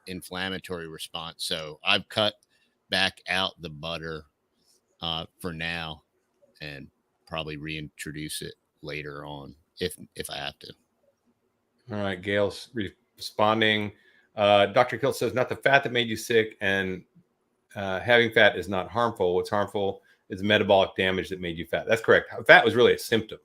inflammatory response. So I've cut back out the butter for now and probably reintroduce it later on if I have to. All right, Gail's responding. Dr. Kilt says, not the fat that made you sick, and having fat is not harmful. What's harmful is metabolic damage that made you fat. That's correct. Fat was really a symptom.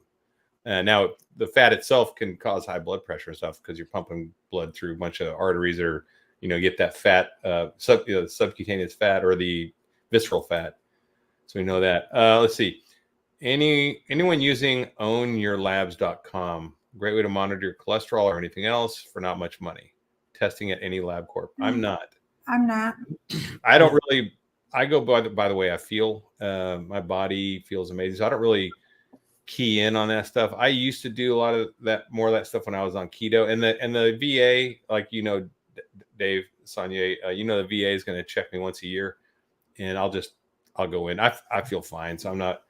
Now, the fat itself can cause high blood pressure and stuff because you're pumping blood through a bunch of arteries, or get that fat, subcutaneous fat or the visceral fat. So we know that. Let's see. Anyone using ownyourlabs.com, great way to monitor your cholesterol or anything else for not much money. Testing at any lab corp. I'm not. I don't really. I go by the way I feel. My body feels amazing. So I don't really key in on that stuff. I used to do a lot of that, more of that stuff when I was on keto. And the VA, like Dave, Sonia, the VA is going to check me once a year, and I'll go in. I feel fine, so I'm not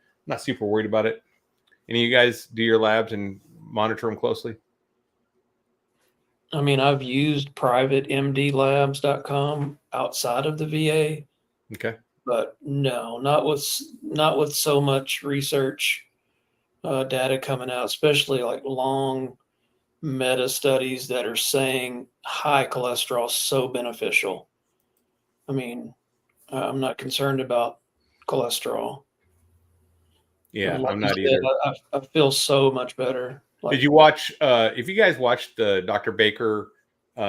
super worried about it. Any of you guys do your labs and monitor them closely? I mean, I've used privatemdlabs.com outside of the VA. Okay. But no, not with so much research data coming out, especially like long meta studies that are saying high cholesterol is so beneficial. I mean, I'm not concerned about cholesterol. Yeah, like I'm not said, either. I feel so much better. Did you watch, if you guys watched the Dr. Baker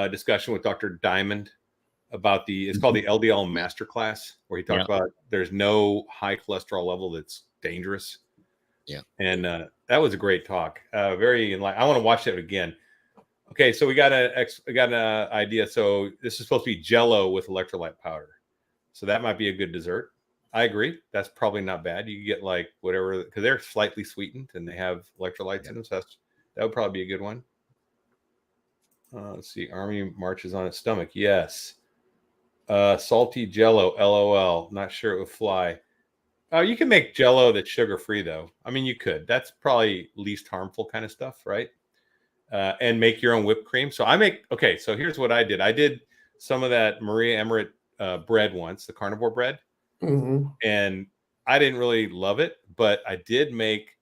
discussion with Dr. Diamond about it's called the LDL Masterclass, where he talked about there's no high cholesterol level that's dangerous. Yeah. And that was a great talk. I want to watch that again. Okay, so we got an idea. So this is supposed to be Jell-O with electrolyte powder. So that might be a good dessert. I agree. That's probably not bad. You get like whatever, because they're slightly sweetened and they have electrolytes in them. So that would probably be a good one. Let's see. Army marches on its stomach. Yes. Salty Jell-O. LOL. Not sure it would fly. You can make Jell-O that's sugar-free, though. I mean, you could. That's probably least harmful kind of stuff, right? And make your own whipped cream. So so here's what I did. I did some of that Maria Emirate bread once, the carnivore bread. Mm-hmm. And I didn't really love it, but I did make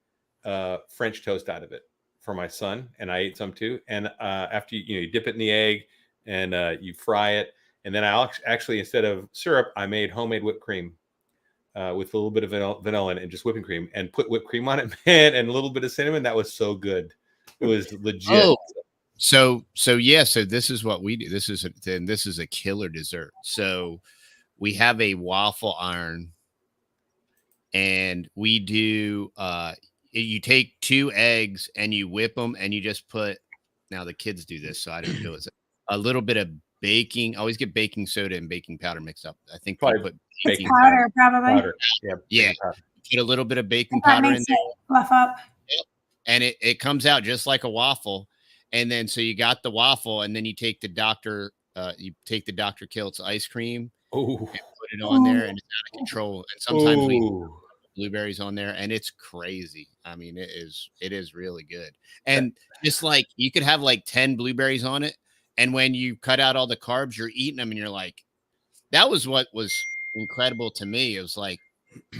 French toast out of it for my son, and I ate some too. And after you dip it in the egg and you fry it, and then I actually, instead of syrup, I made homemade whipped cream with a little bit of vanilla in it and just whipping cream, and put whipped cream on it, man, and a little bit of cinnamon. That was so good. It was legit. Oh, so this is what we do. This is a killer dessert. So we have a waffle iron, and we do you take 2 eggs and you whip them, and you just put, now the kids do this, so I don't do it, a little bit of baking. I always get baking soda and baking powder mixed up. I think Probably put baking powder, probably. Powder. Yeah. Powder. Put a little bit of baking That powder in makes there. it fluff up. And it comes out just like a waffle. And then so you got the waffle, and then you take the Dr. Kilt's ice cream, and put it on there, and it's out of control. And sometimes we put blueberries on there, and it's crazy. I mean, it is really good. And just like you could have like 10 blueberries on it, and when you cut out all the carbs, you're eating them, and you're like, that was what was incredible to me. It was like,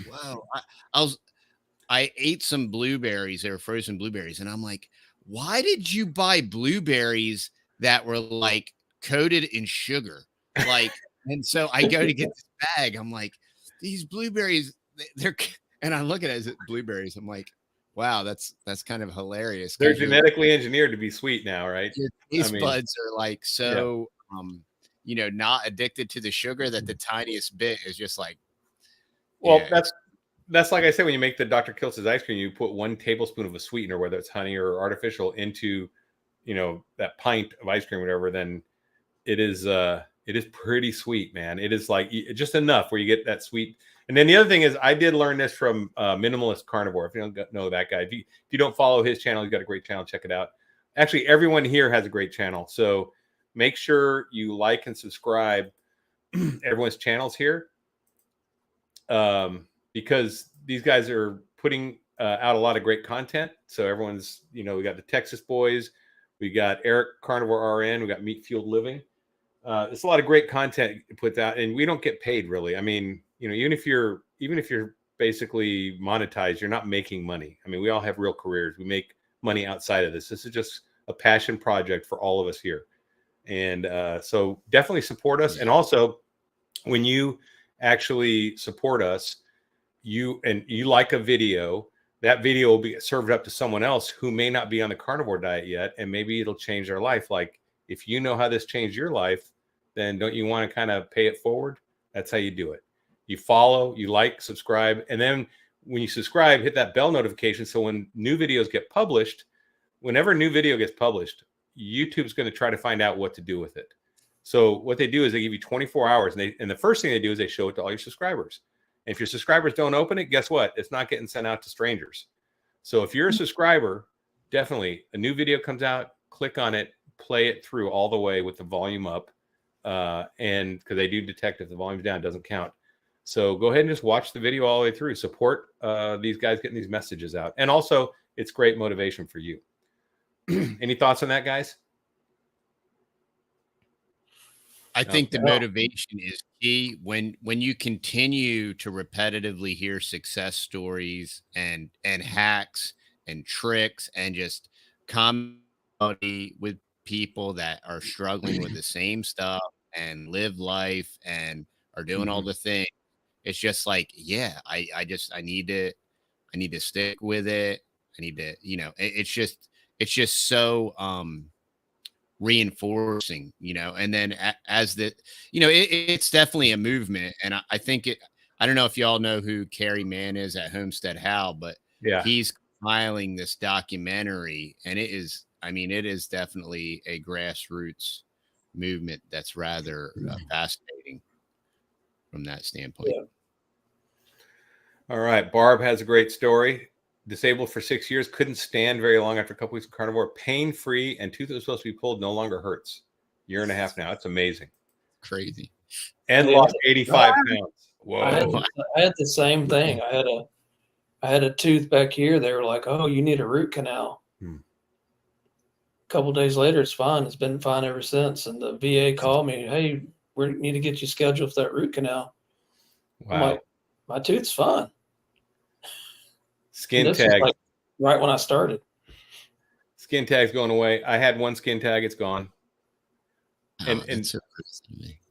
wow. I ate some blueberries. They were frozen blueberries. And I'm like, why did you buy blueberries that were like coated in sugar? Like, and so I go to get this bag. I'm like, these blueberries, and I look at it as blueberries. I'm like, wow, that's kind of hilarious. They're genetically engineered to be sweet now, right? Your taste buds are like so, not addicted to the sugar that the tiniest bit is just like. Well, that's like I said, when you make the Dr. Kiltz's ice cream, you put 1 tablespoon of a sweetener, whether it's honey or artificial, into, that pint of ice cream, or whatever. Then it is pretty sweet, man. It is like just enough where you get that sweet. And then the other thing is, I did learn this from Minimalist Carnivore. If you don't know that guy, if you don't follow his channel, he's got a great channel. Check it out. Actually, everyone here has a great channel. So make sure you like and subscribe everyone's channels here, because these guys are putting out a lot of great content. So everyone's, we got the Texas boys, we got Eric Carnivore RN, we got Meat Fueled Living. It's a lot of great content put out, and we don't get paid really. I mean, even if you're basically monetized, you're not making money. I mean, we all have real careers. We make money outside of this. This is just a passion project for all of us here. And so definitely support us. And also, when you actually support us, you like a video, that video will be served up to someone else who may not be on the carnivore diet yet, and maybe it'll change their life. Like, if you know how this changed your life, then don't you want to kind of pay it forward? That's how you do it. You follow, you like, subscribe, and then when you subscribe, hit that bell notification, so when new videos get published, whenever a new video gets published, YouTube's going to try to find out what to do with it. So what they do is they give you 24 hours, and the first thing they do is they show it to all your subscribers. And if your subscribers don't open it, guess what? It's not getting sent out to strangers. So if you're a subscriber, definitely a new video comes out, click on it, play it through all the way with the volume up. And because they do detect if the volume's down, it doesn't count. So go ahead and just watch the video all the way through. Support these guys getting these messages out. And also, it's great motivation for you. Any thoughts on that, guys? I think the motivation is key. When you continue to repetitively hear success stories and hacks and tricks and just comedy with people that are struggling with the same stuff and live life and are doing all the things, it's just like, yeah, I need to stick with it. I need to, it's just so reinforcing, and then as the, it's definitely a movement. And I think I don't know if y'all know who Carrie Mann is at Homestead How, but yeah, he's compiling this documentary, and it is definitely a grassroots movement that's rather fascinating from that standpoint. Yeah. All right. Barb has a great story. Disabled for 6 years, couldn't stand very long after a couple weeks of carnivore, pain-free, and tooth that was supposed to be pulled no longer hurts. Year and a half now. It's amazing. Crazy. And lost 85 pounds. Whoa. I had the same thing. I had a tooth back here. They were like, "Oh, you need a root canal." A couple days later, it's fine. It's been fine ever since. And the VA called me, "Hey, we need to get you scheduled for that root canal." Wow. I'm like, my tooth's fine. Skin tag. Like right when I started. Skin tag's going away. I had one skin tag. It's gone. And so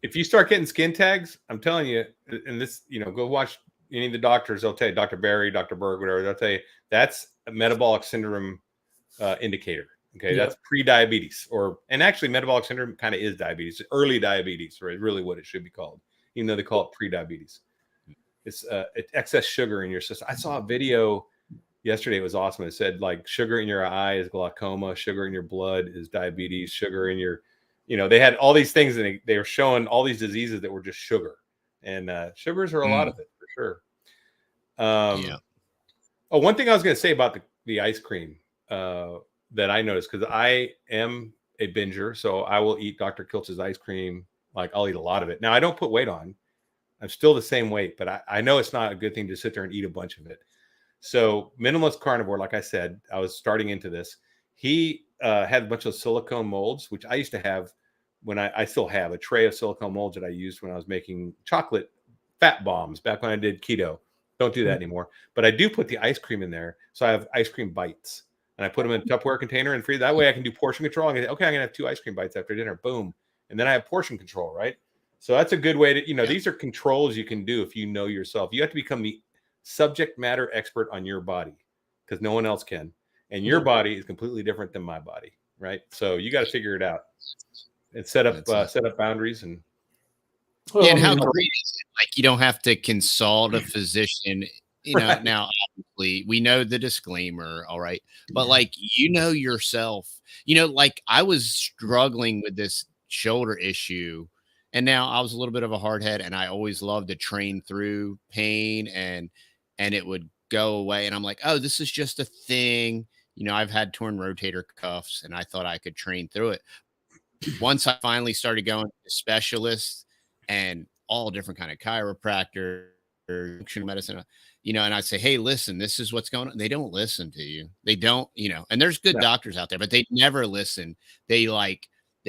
if you start getting skin tags, I'm telling you, and this, go watch any of the doctors. They'll tell you, Dr. Barry, Dr. Berg, whatever. They'll tell you that's a metabolic syndrome indicator. Okay, that's pre-diabetes, and actually metabolic syndrome kind of is diabetes, early diabetes, right? Really, what it should be called, even though they call it pre-diabetes. It's excess sugar in your system. I saw a video yesterday. It was awesome. It said like sugar in your eye is glaucoma, sugar in your blood is diabetes, sugar in your, they had all these things, and they were showing all these diseases that were just sugar, and sugars are a lot of it for sure. Oh, one thing I was going to say about the ice cream that I noticed, because I am a binger, so I will eat Dr. Kilch's ice cream. Like, I'll eat a lot of it. Now, I don't put weight on. I'm still the same weight, but I know it's not a good thing to sit there and eat a bunch of it. So Minimalist Carnivore, like I said, I was starting into this. He had a bunch of silicone molds, which I used to have when I still have a tray of silicone molds that I used when I was making chocolate fat bombs back when I did keto. Don't do that anymore. But I do put the ice cream in there. So I have ice cream bites, and I put them in a Tupperware container and freeze. That way I can do portion control. Okay, I'm going to have 2 ice cream bites after dinner. Boom. And then I have portion control, right? So that's a good way to, these are controls you can do if you know yourself. You have to become the subject matter expert on your body, because no one else can. And your body is completely different than my body, right? So you got to figure it out and set up boundaries. And and how great is it? Like, you don't have to consult a physician. Right. Now obviously we know the disclaimer, all right, but like, yourself. Like, I was struggling with this shoulder issue. And now I was a little bit of a hard head, and I always loved to train through pain, and it would go away. And I'm like, oh, this is just a thing. I've had torn rotator cuffs and I thought I could train through it. Once I finally started going to specialists and all different kind of chiropractor, functional medicine, and I say, hey, listen, this is what's going on. They don't listen to you. They don't, and there's good No. doctors out there, but they never listen. They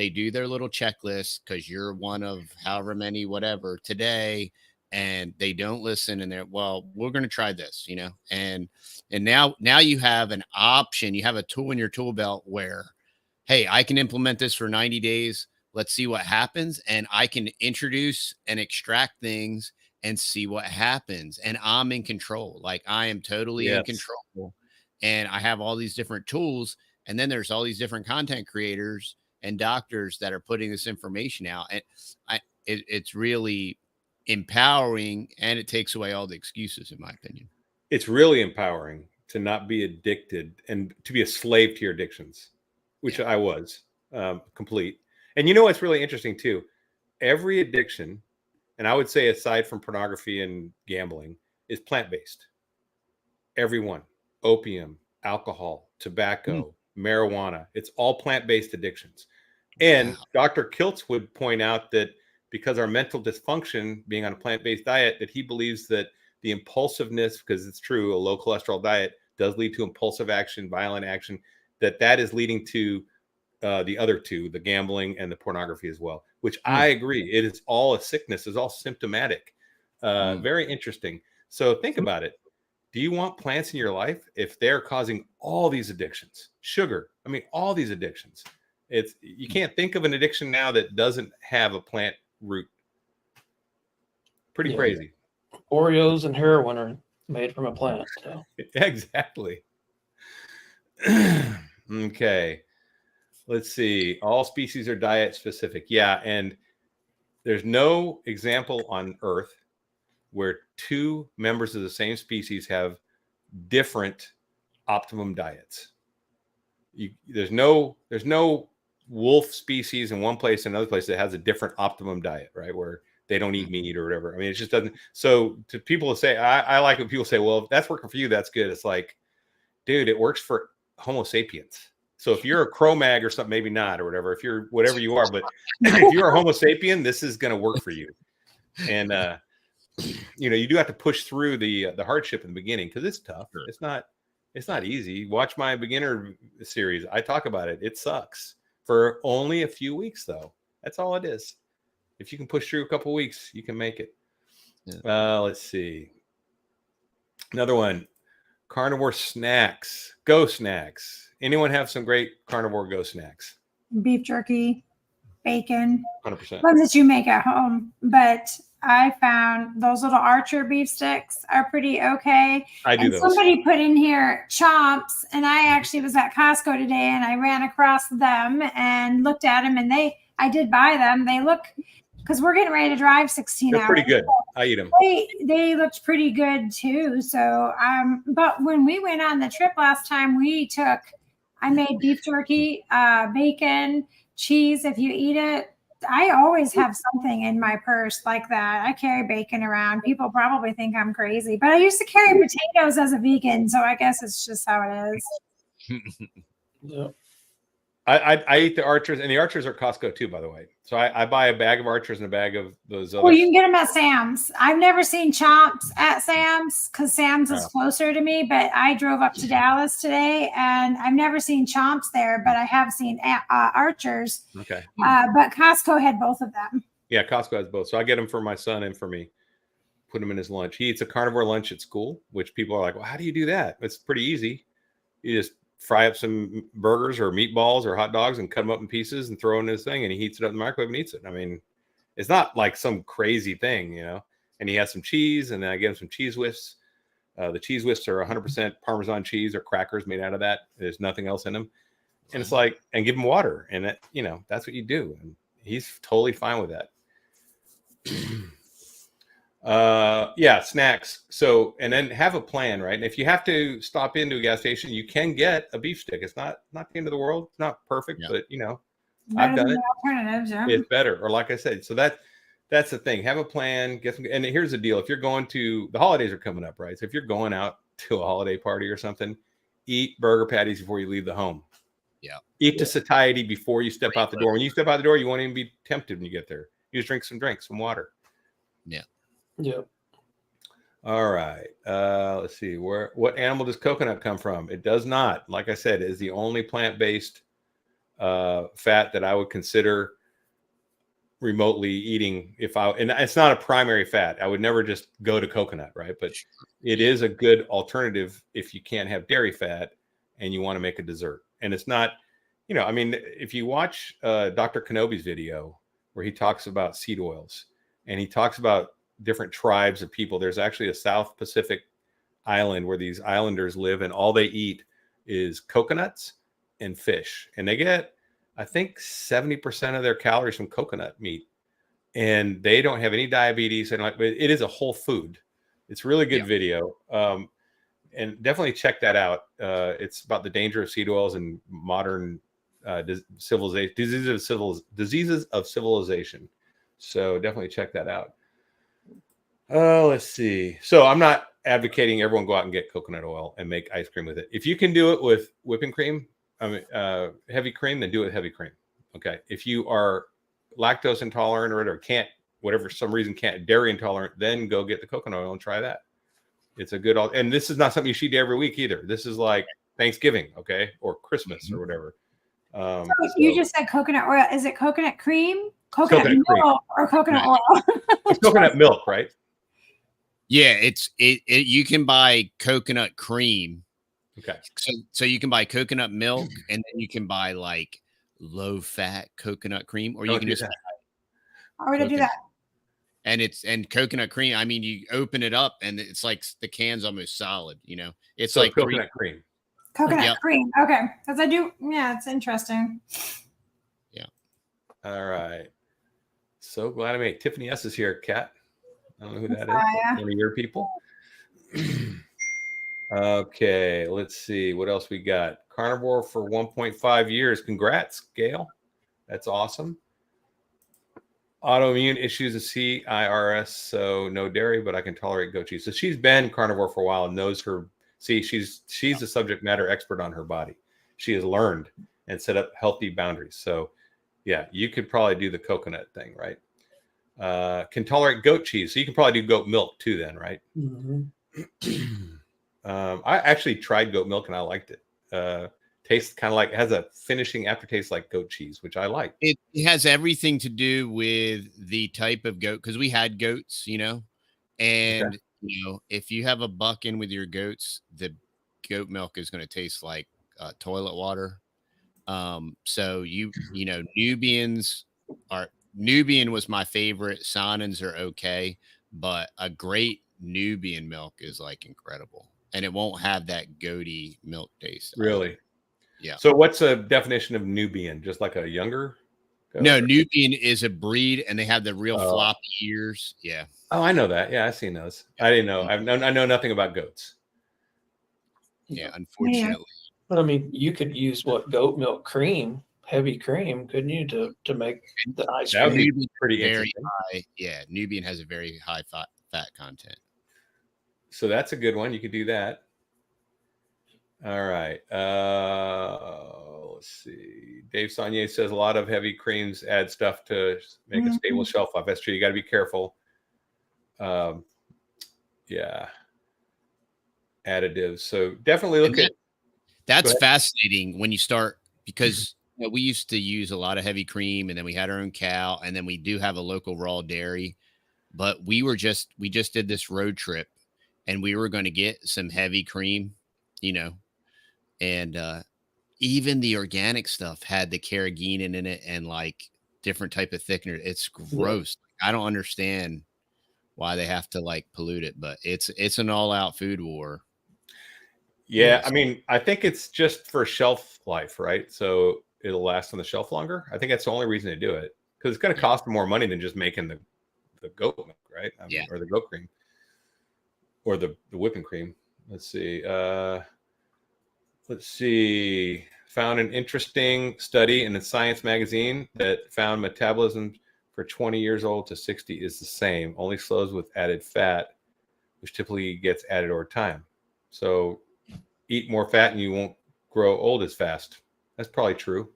do their little checklist because you're one of however many, whatever today, and they don't listen. And they're, well, we're going to try this, and now you have an option. You have a tool in your tool belt where, hey, I can implement this for 90 days. Let's see what happens. And I can introduce and extract things and see what happens. And I'm in control. Like I am totally in control. And I have all these different tools. And then there's all these different content creators and doctors that are putting this information out. And it's really empowering, and it takes away all the excuses, in my opinion. It's really empowering to not be addicted and to be a slave to your addictions, which I was complete. And what's really interesting too? Every addiction, and I would say aside from pornography and gambling, is plant-based. Everyone, opium, alcohol, tobacco, marijuana, it's all plant-based addictions. And Dr. Kiltz would point out that because our mental dysfunction being on a plant-based diet, that he believes that the impulsiveness, because it's true, a low cholesterol diet does lead to impulsive action, violent action, that is leading to the other two, the gambling and the pornography as well, which I agree. It is all a sickness, is all symptomatic. Very interesting. So think about it. Do you want plants in your life if they're causing all these addictions? Sugar, all these addictions. You can't think of an addiction now that doesn't have a plant root. Pretty crazy. Oreos and heroin are made from a plant. So. Exactly. Okay. Let's see. All species are diet specific. Yeah. And there's no example on Earth where two members of the same species have different optimum diets. There's no wolf species in one place and another place that has a different optimum diet, right? Where they don't eat meat or whatever. It just doesn't. So to people to say, I like when people say, well, if that's working for you, that's good. It's like, dude, it works for Homo sapiens. So if you're a Cro-Mag or something, maybe not, or whatever, if you're whatever you are, but if you're a Homo sapien, this is going to work for you. And, you do have to push through the hardship in the beginning because it's tough. Sure. It's not easy. Watch my beginner series. I talk about it. It sucks for only a few weeks though. That's all it is. If you can push through a couple weeks, you can make it. Yeah. Let's see. Another one. Carnivore snacks. Go snacks. Anyone have some great carnivore go snacks? Beef jerky, bacon. 100%. Ones that you make at home. But I found those little Archer beef sticks are pretty okay. I do those. Somebody put in here chomps, and I actually was at Costco today, and I ran across them and looked at them, and I did buy them. They look, because we're getting ready to drive 16 hours. They're pretty good. I eat them. They looked pretty good too. So, but when we went on the trip last time, I made beef jerky, bacon, cheese. If you eat it, I always have something in my purse like that. I carry bacon around. People probably think I'm crazy, but I used to carry potatoes as a vegan. So I guess it's just how it is. Yeah. I eat the Archers, and the Archers are Costco too, by the way. So I buy a bag of Archers and a bag of those other. Well, you can get them at Sam's. I've never seen chomps at Sam's because Sam's is closer to me, but I drove up to Dallas today and I've never seen chomps there, but I have seen Archers. Okay. But Costco had both of them. Yeah, Costco has both. So I get them for my son and for me. Put him in his lunch. He eats a carnivore lunch at school, which people are like, well, how do you do that? It's pretty easy. You just fry up some burgers or meatballs or hot dogs and cut them up in pieces and throw in his thing, and he heats it up in the microwave and eats it. It's not like some crazy thing, And he has some cheese, and then I get him some cheese whiffs. The cheese whiffs are 100% Parmesan cheese or crackers made out of that. There's nothing else in them. And it's like, and give him water, and that's what you do. And he's totally fine with that. Snacks. So, and then have a plan, right? And if you have to stop into a gas station, you can get a beef stick. It's not the end of the world. It's not perfect, but I've done it. Alternatives, yeah. It's better. Or like I said, so that's the thing. Have a plan. Get some. And here's the deal: if you're going to, the holidays are coming up, right? So if you're going out to a holiday party or something, eat burger patties before you leave the home. Yeah. Eat to satiety before you step out the door. When you step out the door, you won't even be tempted when you get there. You just drink some water. Yeah. Yeah. All right. Let's see. What animal does coconut come from? It does not. Like I said, it is the only plant-based fat that I would consider remotely eating. And it's not a primary fat. I would never just go to coconut, right? But it is a good alternative if you can't have dairy fat and you want to make a dessert. And it's not, I mean, if you watch Dr. Kenobi's video where he talks about seed oils and he talks about different tribes of people, there's actually a South Pacific island where these islanders live and all they eat is coconuts and fish. And they get, I think, 70% of their calories from coconut meat. And they don't have any diabetes. And it is a whole food. It's a really good video. And definitely check that out. It's about the danger of seed oils and modern civilization, diseases of civilization. So definitely check that out. Let's see. So I'm not advocating everyone go out and get coconut oil and make ice cream with it. If you can do it with whipping cream, heavy cream, then do it with heavy cream. Okay. If you are lactose intolerant or can't, whatever, some reason can't, dairy intolerant, then go get the coconut oil and try that. It's a good, and this is not something you should do every week either. This is like Thanksgiving, okay, or Christmas or whatever. So you just said coconut oil. Is it coconut cream, coconut milk, cream, or coconut oil? It's coconut milk, right? Yeah, you can buy coconut cream. Okay. So you can buy coconut milk, and then you can buy like low fat coconut cream, or you can just. How would I do that? And coconut cream. I mean, you open it up, and it's like the can's almost solid. It's so like coconut cream. Coconut cream. Okay, because I do. Yeah, it's interesting. Yeah. All right. So glad I made Tiffany S is here, Kat. I don't know who that is. One of your people. Okay, let's see what else we got. Carnivore for 1.5 years. Congrats, Gail. That's awesome. Autoimmune issues of CIRS, so no dairy, but I can tolerate goat cheese. So she's been carnivore for a while and knows her. See, she's a subject matter expert on her body. She has learned and set up healthy boundaries. So yeah, you could probably do the coconut thing, right? Can tolerate goat cheese. So you can probably do goat milk too then, right? Mm-hmm. I actually tried goat milk and I liked it. Tastes kind of like, has a finishing aftertaste like goat cheese, which I like. It has everything to do with the type of goat, because we had goats, and Okay. if you have a buck in with your goats, the goat milk is going to taste like toilet water. So Nubian was my favorite. Sanins are okay, but a great Nubian milk is like incredible, and it won't have that goaty milk taste. Really? Yeah. So what's a definition of Nubian? Just like a younger goat? No, Nubian is a breed, and they have the real floppy ears. Yeah. Oh, I know that. Yeah, I've seen those. I didn't know. I know nothing about goats. Yeah, unfortunately. But I mean, you could use goat milk cream, heavy cream, couldn't you, to make the ice That would cream? be pretty Very interesting. high. Yeah, Nubian has a very high fat content. So that's a good one. You could do that. All right. Let's see. Dave Saunier says a lot of heavy creams add stuff to make a stable shelf life. That's true. You got to be careful. Yeah. Additives. So definitely look at. That's fascinating when you start, because we used to use a lot of heavy cream, and then we had our own cow, and then we do have a local raw dairy, but we just did this road trip, and we were going to get some heavy cream, and even the organic stuff had the carrageenan in it and like different type of thickener. It's gross. I don't understand why they have to like pollute it, but it's an all-out food war. Yeah, I mean, I think it's just for shelf life, right? So it'll last on the shelf longer. I think that's the only reason to do it, because it's going to cost them more money than just making the goat milk, right? Or the goat cream, or the whipping cream. Let's see. Found an interesting study in the Science magazine that found metabolism for 20 years old to 60 is the same, only slows with added fat, which typically gets added over time. So eat more fat and you won't grow old as fast. That's probably true.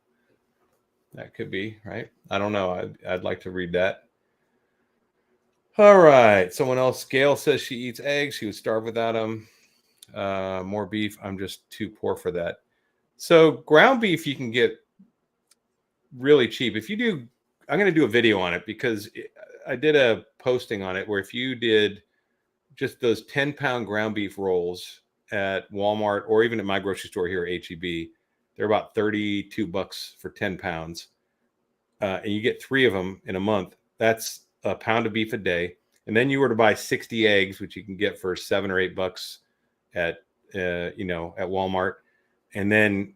That could be, right? I don't know. I'd like to read that. All right. Someone else, Gail says she eats eggs. She would starve without them. More beef. I'm just too poor for that. So ground beef you can get really cheap. If you do, I'm going to do a video on it because I did a posting on it where if you did just those 10-pound ground beef rolls at Walmart or even at my grocery store here at HEB, they're about $32 for 10 pounds. And you get 3 of them in a month. That's a pound of beef a day. And then you were to buy 60 eggs, which you can get for $7 or $8 at Walmart, and then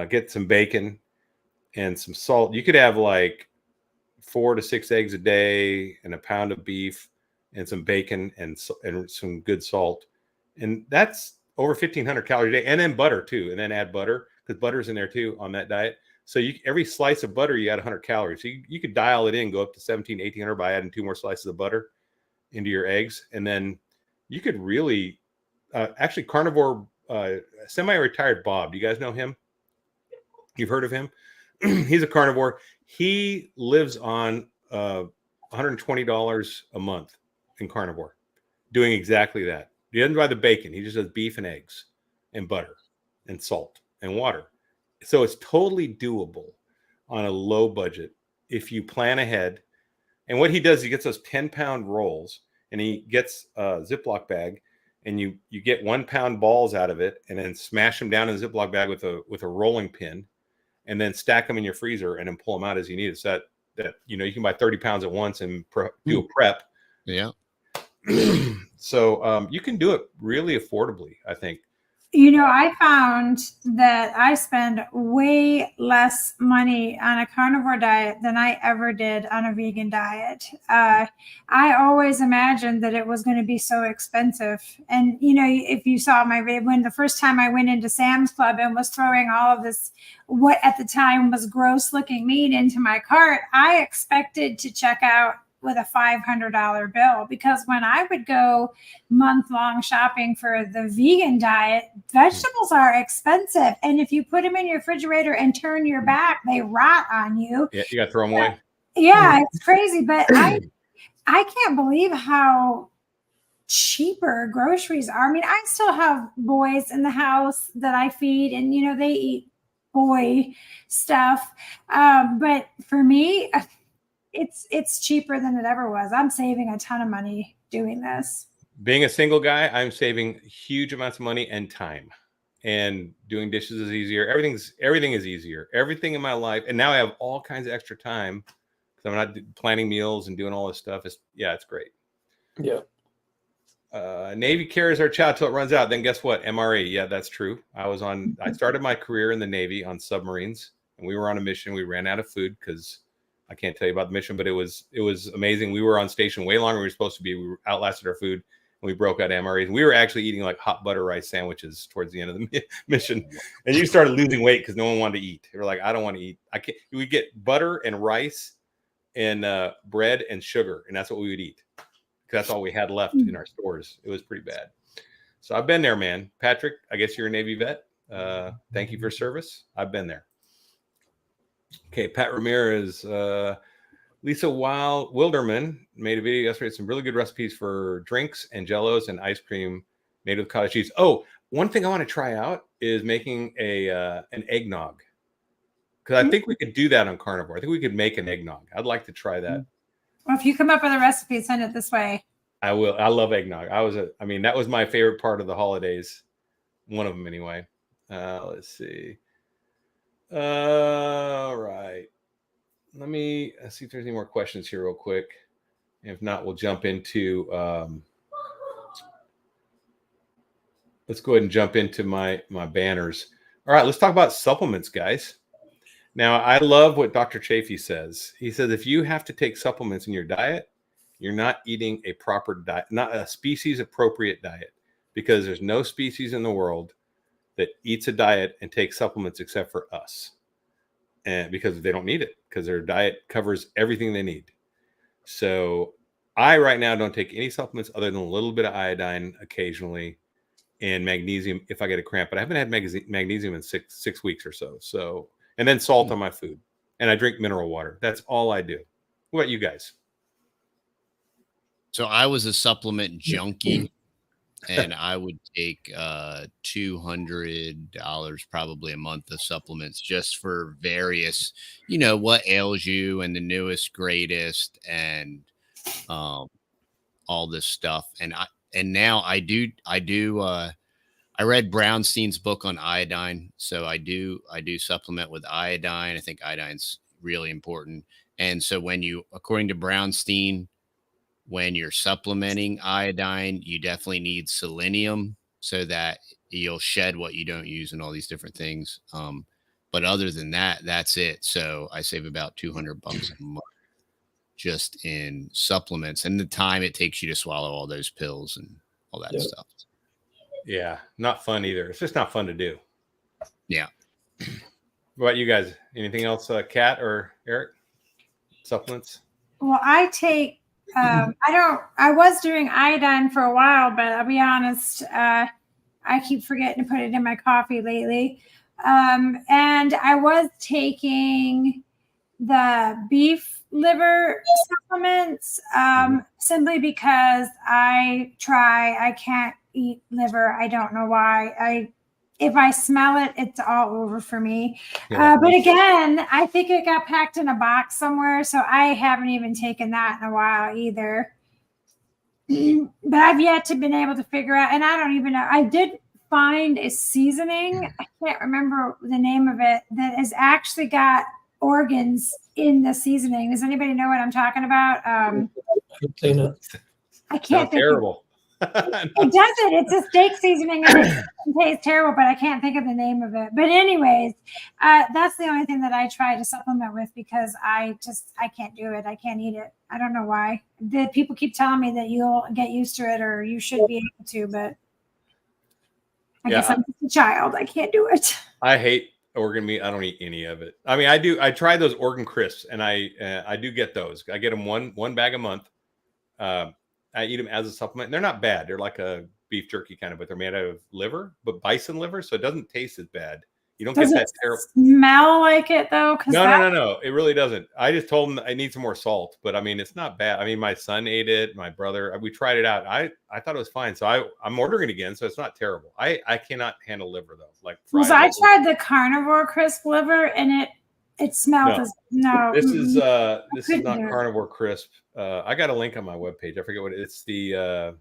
get some bacon and some salt. You could have like 4 to 6 eggs a day and a pound of beef and some bacon and some good salt. And that's over 1,500 calories a day. And then butter too. And then add butter because butter's in there too on that diet. So every slice of butter, you add 100 calories. So you could dial it in, go up to 1,700, 1,800 by adding 2 more slices of butter into your eggs. And then you could really, actually Carnivore, semi-retired Bob. Do you guys know him? You've heard of him? He's a carnivore. He lives on $120 a month in carnivore, doing exactly that. He doesn't buy the bacon. He just does beef and eggs and butter and salt and water. So it's totally doable on a low budget if you plan ahead. And what he does, he gets those 10-pound rolls and he gets a Ziploc bag and you get 1-pound balls out of it and then smash them down in the Ziploc bag with a rolling pin and then stack them in your freezer and then pull them out as you need it. So that you can buy 30 pounds at once and do a prep. Yeah. So you can do it really affordably, I think. I found that I spend way less money on a carnivore diet than I ever did on a vegan diet. I always imagined that it was going to be so expensive. And, if you saw my video, when the first time I went into Sam's Club and was throwing all of this, what at the time was gross looking meat into my cart, I expected to check out with a $500 bill, because when I would go month-long shopping for the vegan diet, vegetables are expensive. And if you put them in your refrigerator and turn your back, they rot on you. Yeah, you got to throw them away. Yeah, it's crazy. But I can't believe how cheaper groceries are. I mean, I still have boys in the house that I feed, and, they eat boy stuff. But for me, it's cheaper than it ever was. I'm saving a ton of money doing this. Being a single guy, I'm saving huge amounts of money and time. And doing dishes is easier. Everything is easier. Everything in my life. And now I have all kinds of extra time because I'm not planning meals and doing all this stuff. It's great. Yeah. Navy carries our chow till it runs out. Then guess what? MRE. Yeah, that's true. I started my career in the Navy on submarines, and we were on a mission. We ran out of food because I can't tell you about the mission, but it was amazing. We were on station way longer than we were supposed to be. We outlasted our food, and we broke out MREs. We were actually eating like hot butter rice sandwiches towards the end of the mission, and you started losing weight because no one wanted to eat. They were like, "I don't want to eat. I can't." We get butter and rice and bread and sugar, and that's what we would eat because that's all we had left in our stores. It was pretty bad. So I've been there, man. Patrick, I guess you're a Navy vet. Thank you for service. I've been there. Okay, Pat Ramirez, Lisa Wilderman made a video yesterday. Some really good recipes for drinks and jellos and ice cream made with cottage cheese. Oh, one thing I want to try out is making an eggnog, because I think we could do that on Carnivore. I think we could make an eggnog. I'd like to try that. Well, if you come up with a recipe, send it this way. I will. I love eggnog. That was my favorite part of the holidays. One of them anyway. Let's see. All right. Let's see if there's any more questions here real quick. If not, we'll jump into let's go ahead and jump into my banners. All right, let's talk about supplements, guys. Now, I love what Dr. Chafee says. He says if you have to take supplements in your diet, you're not eating a proper diet, not a species appropriate diet, because there's no species in the world that eats a diet and takes supplements except for us. And because they don't need it, because their diet covers everything they need. So I right now don't take any supplements other than a little bit of iodine occasionally. and magnesium if I get a cramp, but I haven't had magnesium in six weeks or so. So, and then salt on my food, and I drink mineral water. That's all I do. What about you guys? So I was a supplement junkie, and I would take $200 probably a month of supplements just for various, what ails you and the newest, greatest, and all this stuff. And now I read Brownstein's book on iodine, so I do supplement with iodine. I think iodine's really important. And so according to Brownstein, when you're supplementing iodine, you definitely need selenium so that you'll shed what you don't use and all these different things. But other than that, that's it. So I save about $200 a month just in supplements and the time it takes you to swallow all those pills and all that stuff. Yeah, not fun either. It's just not fun to do. Yeah. What about you guys? Anything else, Kat or Eric? Supplements? Well, I take, I was doing iodine for a while, but I'll be honest, I keep forgetting to put it in my coffee lately. And I was taking the beef liver supplements simply because I can't eat liver. I don't know why. If I smell it, it's all over for me. Yeah. But again, I think it got packed in a box somewhere, so I haven't even taken that in a while either. But I've yet to been able to figure out, and I don't even know. I did find a seasoning. I can't remember the name of it that has actually got organs in the seasoning. Does anybody know what I'm talking about? I can't Sounds think terrible. It doesn't. It's a steak seasoning and it tastes terrible, but I can't think of the name of it. But anyways, that's the only thing that I try to supplement with because I can't do it. I can't eat it. I don't know why. The people keep telling me that you'll get used to it or you should be able to, but I guess I'm just a child. I can't do it. I hate organ meat. I don't eat any of it. I mean, I try those organ crisps and I do get those. I get them one bag a month. I eat them as a supplement. They're not bad. They're like a beef jerky kind of, but they're made out of liver, but bison liver, so it doesn't taste as bad. You don't get that terrible smell like it though. No. It really doesn't. I just told them I need some more salt, but I mean, it's not bad. I mean, my son ate it. My brother, we tried it out. I thought it was fine. So I'm ordering it again. So it's not terrible. I cannot handle liver though. Like I tried the carnivore crisp liver and it smelled This is not carnivore crisp. I got a link on my webpage. I forget what it's the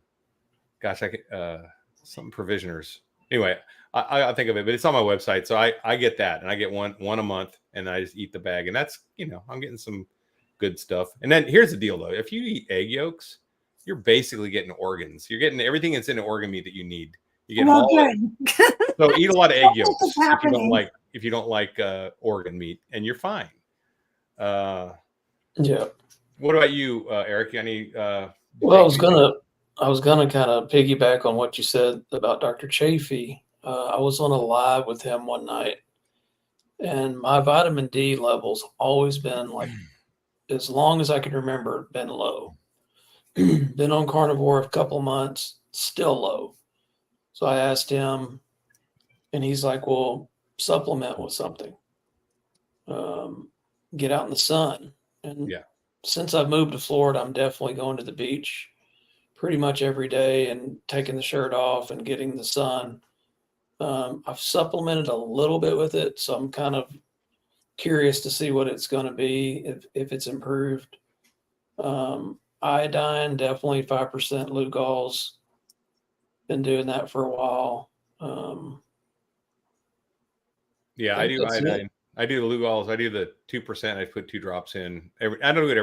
something provisioners. Anyway, I think of it, but it's on my website. So I get that and I get one a month and I just eat the bag. And that's, I'm getting some good stuff. And then here's the deal though. If you eat egg yolks, you're basically getting organs. You're getting everything that's in an organ meat that you need. You get so eat a lot of egg yolks if you don't like organ meat, and you're fine. Yeah. What about you, Eric? Any? Well, I was gonna kind of piggyback on what you said about Dr. Chafee. I was on a live with him one night, and my vitamin D levels always been like, as long as I can remember, been low. Been on carnivore a couple months, still low. So I asked him, and he's like, "Well, supplement with something. Get out in the sun." And since I've moved to Florida, I'm definitely going to the beach pretty much every day and taking the shirt off and getting the sun. I've supplemented a little bit with it, so I'm kind of curious to see what it's going to be if it's improved. Iodine, definitely 5% Lugol's. Been doing that for a while. I do iodine. I do the Lugol's. I do the 2%. I put 2 drops in. I don't do it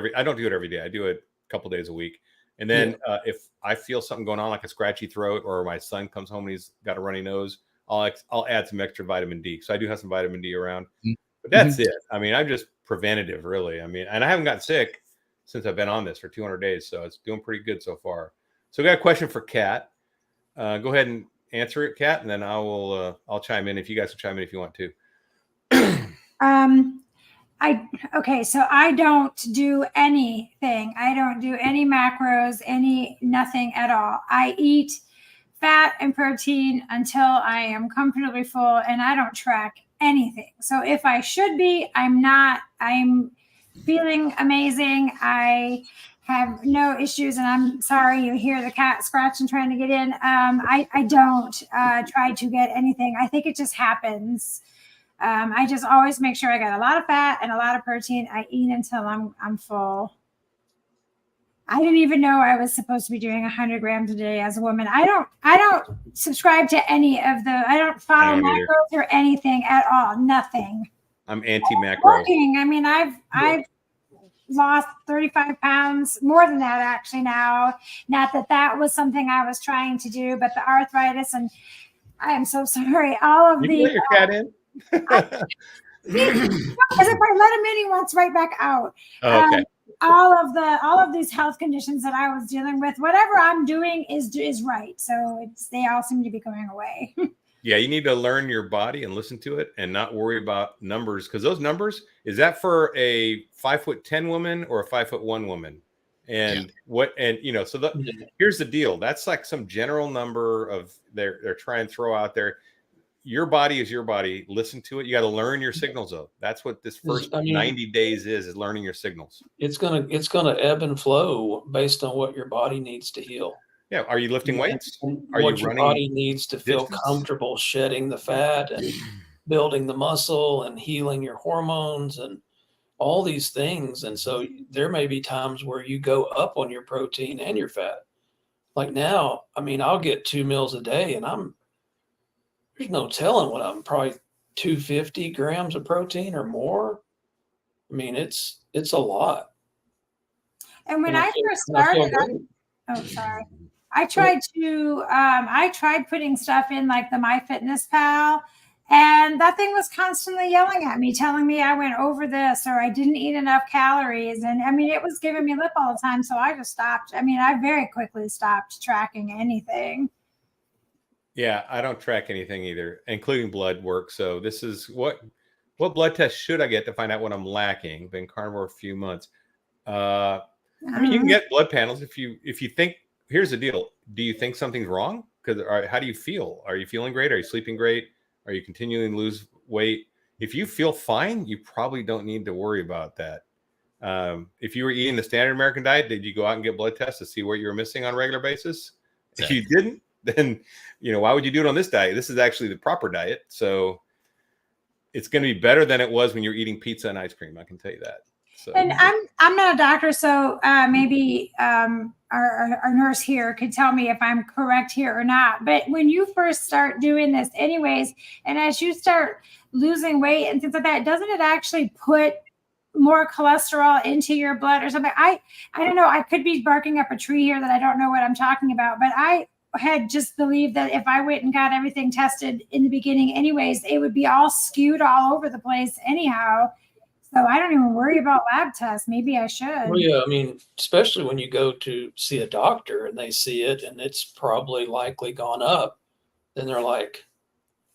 every day. I do it a couple days a week. And then if I feel something going on, like a scratchy throat, or my son comes home and he's got a runny nose, I'll add some extra vitamin D. So I do have some vitamin D around. But that's it. I mean, I'm just preventative, really. I mean, and I haven't gotten sick since I've been on this for 200 days. So it's doing pretty good so far. So we got a question for Kat. Go ahead and answer it, Kat, and then I'll chime in if you guys will chime in if you want to. So I don't do anything. I don't do any macros, nothing at all. I eat fat and protein until I am comfortably full, and I don't track anything. So if I should be, I'm not. I'm feeling amazing. I have no issues, and I'm sorry you hear the cat scratching trying to get in. I don't try to get anything. I think it just happens. I just always make sure I got a lot of fat and a lot of protein. I eat until I'm full. I didn't even know I was supposed to be doing 100 grams a day as a woman. I don't subscribe to any of the. I don't follow macros or anything at all. Nothing. I'm anti-macro. Working. I mean, I've lost 35 pounds, more than that actually now. Not that was something I was trying to do, but the arthritis, and I am so sorry. All of You the let your cat in? because if I let him in, he wants right back out. Oh, okay. All of these health conditions that I was dealing with, whatever I'm doing is right. So they all seem to be going away. Yeah, you need to learn your body and listen to it and not worry about numbers, because those numbers, is that for a 5'10" woman or a 5'1" woman? And so here's the deal. That's like some general number of they're trying to throw out there. Your body is your body. Listen to it. You got to learn your signals, though. That's what this first 90 days is learning your signals. It's gonna ebb and flow based on what your body needs to heal. Yeah. Are you lifting weights? Are what you your running body needs to feel distance? comfortable shedding the fat and building the muscle and healing your hormones and all these things. And so there may be times where you go up on your protein and your fat. Like now, I mean, I'll get 2 meals a day and there's no telling what I'm probably 250 grams of protein or more. I mean, it's a lot. And when I first started, sorry. I tried putting stuff in like the MyFitnessPal, and that thing was constantly yelling at me, telling me I went over this or I didn't eat enough calories. And I mean, it was giving me lip all the time. So I just stopped. I mean, I very quickly stopped tracking anything. Yeah, I don't track anything either, including blood work. So this is what blood test should I get to find out what I'm lacking? Been carnivore a few months. I mean, you can get blood panels if you think. Here's the deal: do you think something's wrong? Because how do you feel? Are you feeling great? Are you sleeping great? Are you continuing to lose weight? If you feel fine, you probably don't need to worry about that. If you were eating the standard American diet, did you go out and get blood tests to see what you were missing on a regular basis? Exactly. If you didn't, then why would you do it on this diet? This is actually the proper diet, so it's going to be better than it was when you're eating pizza and ice cream. I can tell you that. So. And I'm not a doctor, so maybe our nurse here could tell me if I'm correct here or not. But when you first start doing this, anyways, and as you start losing weight and things like that, doesn't it actually put more cholesterol into your blood or something? I don't know. I could be barking up a tree here that I don't know what I'm talking about, but I had just believed that if I went and got everything tested in the beginning, anyways, it would be all skewed all over the place anyhow. So I don't even worry about lab tests. Maybe I should. Well, yeah, I mean, especially when you go to see a doctor and they see it and it's probably likely gone up, then they're like,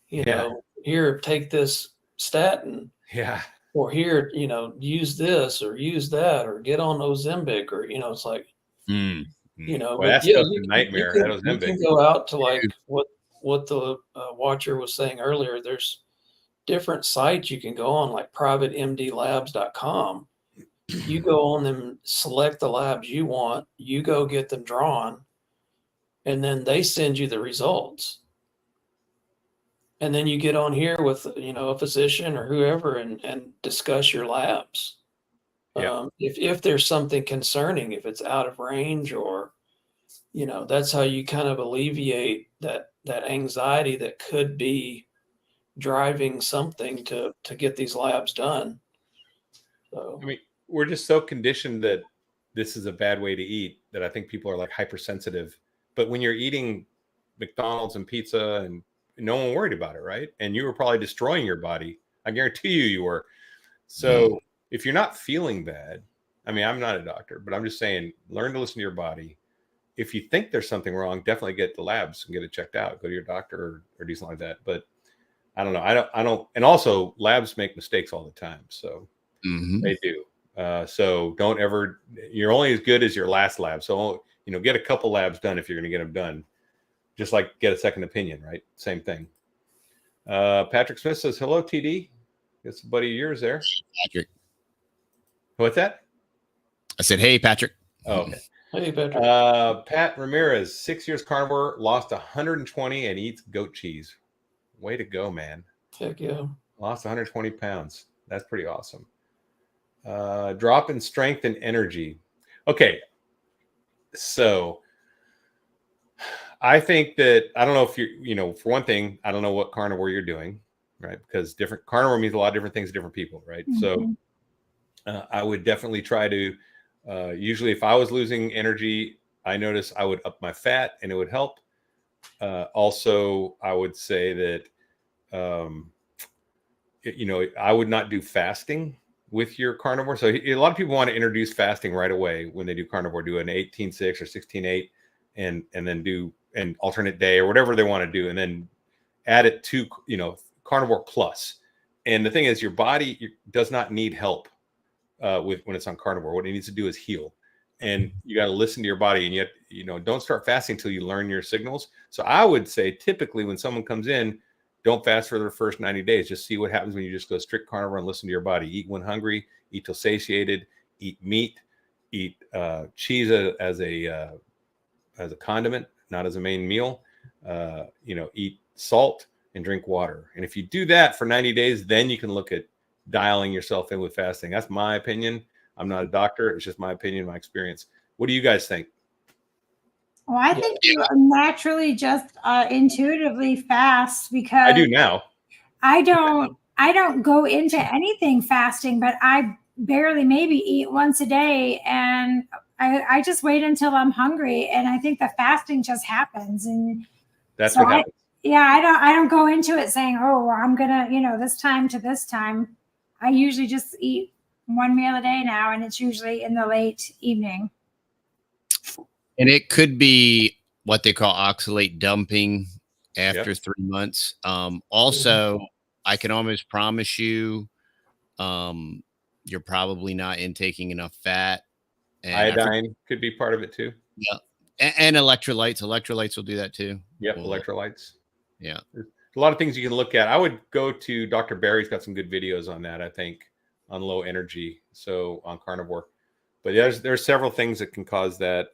here, take this statin. Yeah. Or here, use this or use that or get on Ozempic or, it's like, well, that's just a nightmare. You can go out to like what the watcher was saying earlier. There's different sites you can go on, like privatemdlabs.com. You go on them, select the labs you want, you go get them drawn, and then they send you the results. And then you get on here with, a physician or whoever and discuss your labs. Yeah. If there's something concerning, if it's out of range or, that's how you kind of alleviate that anxiety that could be driving something to get these labs done. So, I mean, we're just so conditioned that this is a bad way to eat that I think people are like hypersensitive. But when you're eating McDonald's and pizza and no one worried about it, right? And you were probably destroying your body. I guarantee you were. So if you're not feeling bad, I mean, I'm not a doctor, but I'm just saying, learn to listen to your body. If you think there's something wrong, definitely get the labs and get it checked out. Go to your doctor or do something like that. But I don't know. I don't. And also labs make mistakes all the time. So they do. So don't ever, you're only as good as your last lab. So, get a couple labs done if you're going to get them done. just like get a second opinion, right? Same thing. Patrick Smith says, hello, TD. It's a buddy of yours there. Patrick. What's that? I said, hey, Patrick. Oh, okay. Hey, Patrick. Pat Ramirez, 6 years carnivore, lost 120 and eats goat cheese. Way to go, man. Heck yeah. Lost 120 pounds. That's pretty awesome. Drop in strength and energy. Okay. So I think that, I don't know if you're, for one thing, I don't know what carnivore you're doing, right? Because different carnivore means a lot of different things to different people, right? Mm-hmm. So I would definitely try to, usually if I was losing energy, I noticed I would up my fat and it would help. Also, I would say that, I would not do fasting with your carnivore. So a lot of people want to introduce fasting right away when they do carnivore, do an 18-6 or 16-8 and then do an alternate day or whatever they want to do. And then add it to, carnivore plus. And the thing is, your body does not need help when it's on carnivore. What it needs to do is heal. And you got to listen to your body, and yet, don't start fasting until you learn your signals. So I would say typically when someone comes in, don't fast for the first 90 days. Just see what happens when you just go strict carnivore and listen to your body. Eat when hungry, eat till satiated, eat meat, eat cheese as a condiment, not as a main meal. Eat salt and drink water. And if you do that for 90 days, then you can look at dialing yourself in with fasting. That's my opinion. I'm not a doctor. It's just my opinion, my experience. What do you guys think? Well, I think you naturally just intuitively fast because I do now. I don't go into anything fasting, but I barely maybe eat once a day, and I just wait until I'm hungry, and I think the fasting just happens. And that's what happens. I don't go into it saying, oh, I'm gonna, this time to this time. I usually just eat one meal a day now, and it's usually in the late evening. And it could be what they call oxalate dumping after 3 months. Also, I can almost promise you, you're probably not intaking enough fat. And iodine could be part of it too. Yeah. And electrolytes. Electrolytes will do that too. Yep, electrolytes. Yeah. There's a lot of things you can look at. I would go to Dr. Barry's got some good videos on that, I think, on low energy, so on carnivore. But there's several things that can cause that.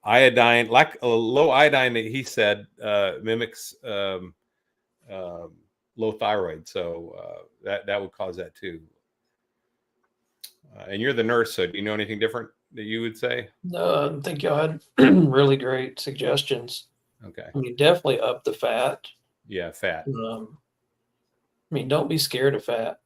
Iodine, like a low iodine that he said mimics low thyroid. So that would cause that too. And you're the nurse, so do you know anything different that you would say? No, I think y'all had really great suggestions. Okay. I mean, definitely up the fat. Yeah, fat. Don't be scared of fat.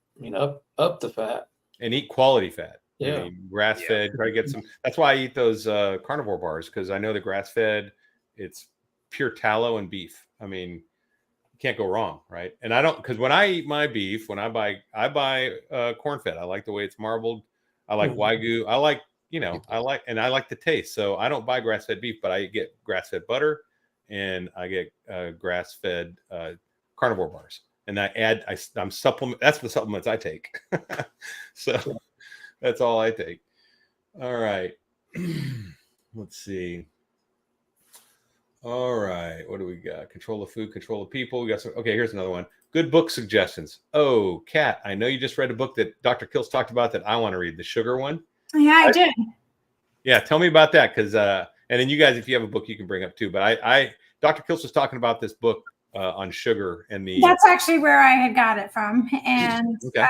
Up the fat. And eat quality fat. Yeah. Grass fed. Try to get some. That's why I eat those carnivore bars, because I know the grass fed, it's pure tallow and beef. I mean, you can't go wrong, right? And I don't, because when I eat my beef, when I buy corn fed. I like the way it's marbled. I like Wagyu. I like, I like the taste. So I don't buy grass fed beef, but I get grass fed butter and I get grass fed carnivore bars. And I'm supplement. That's the supplements I take. So that's all I take. All right. Let's see. All right. What do we got? Control the food, control the people. We got some. Okay, here's another one. Good book suggestions. Oh, Kat, I know you just read a book that Dr. Kills talked about that I want to read, the sugar one. Yeah, I did. Yeah, tell me about that, because and then you guys, if you have a book, you can bring up too. But Dr. Kills was talking about this book on sugar and the. That's actually where I had got it from, and okay.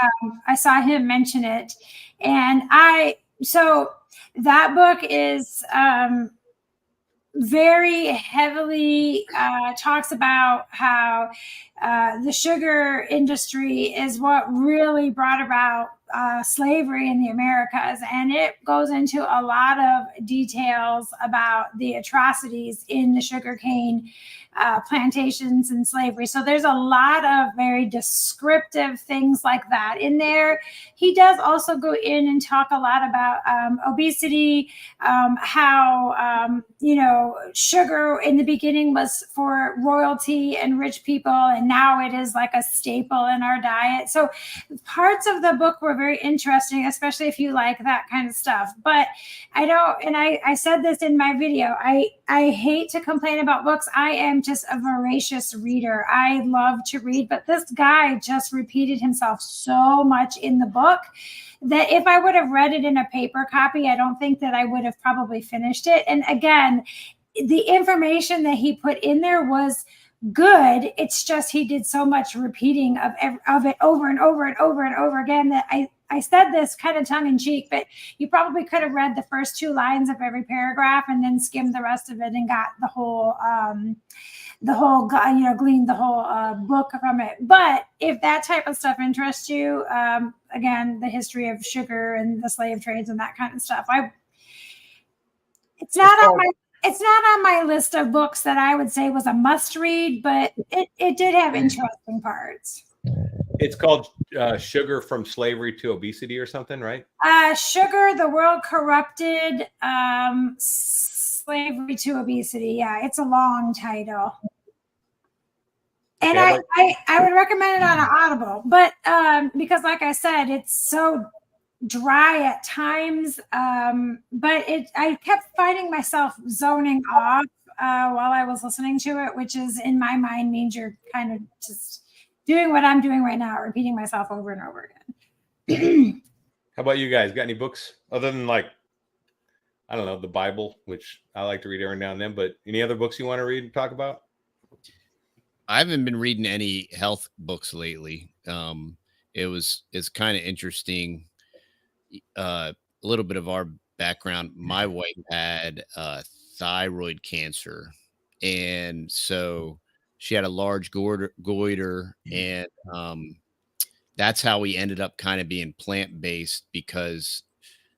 I saw him mention it, and so that book is very heavily talks about how the sugar industry is what really brought about slavery in the Americas. And it goes into a lot of details about the atrocities in the sugarcane plantations and slavery. So there's a lot of very descriptive things like that in there. He does also go in and talk a lot about obesity, how, sugar in the beginning was for royalty and rich people, and now it is like a staple in our diet. So parts of the book were very interesting, especially if you like that kind of stuff. But I don't, and I said this in my video, I hate to complain about books. I am just a voracious reader. I love to read, but this guy just repeated himself so much in the book that if I would have read it in a paper copy, I don't think that I would have probably finished it. And again, the information that he put in there was good. It's just he did so much repeating of it over and over and over and over again that I said this kind of tongue in cheek, but you probably could have read the first 2 lines of every paragraph and then skimmed the rest of it and got the whole gleaned the whole book from it. But if that type of stuff interests you, again, the history of sugar and the slave trades and that kind of stuff, it's not on my list of books that I would say was a must read, but it did have interesting parts. It's called Sugar from Slavery to Obesity or something, right? Sugar, the World Corrupted, Slavery to Obesity. Yeah, it's a long title. And Okay, I would recommend it on an Audible, but because like I said, it's so dry at times. But I kept finding myself zoning off while I was listening to it, which is in my mind means you're kind of just doing what I'm doing right now, repeating myself over and over again. How about you guys? Got any books other than I don't know, the Bible, which I like to read every now and then, but any other books you want to read and talk about? I haven't been reading any health books lately. It's kind of interesting. A little bit of our background. My wife had thyroid cancer, and so she had a large goiter, and that's how we ended up kind of being plant-based, because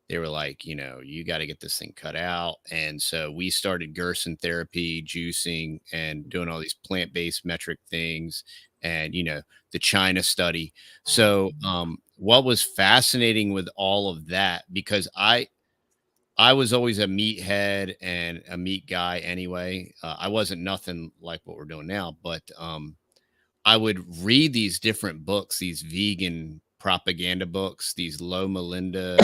they were like, you got to get this thing cut out. And so we started Gerson therapy, juicing, and doing all these plant-based metric things, and, the China study. So what was fascinating with all of that, because I was always a meathead and a meat guy anyway. I wasn't nothing like what we're doing now, but I would read these different books, these vegan propaganda books, these Loma Linda.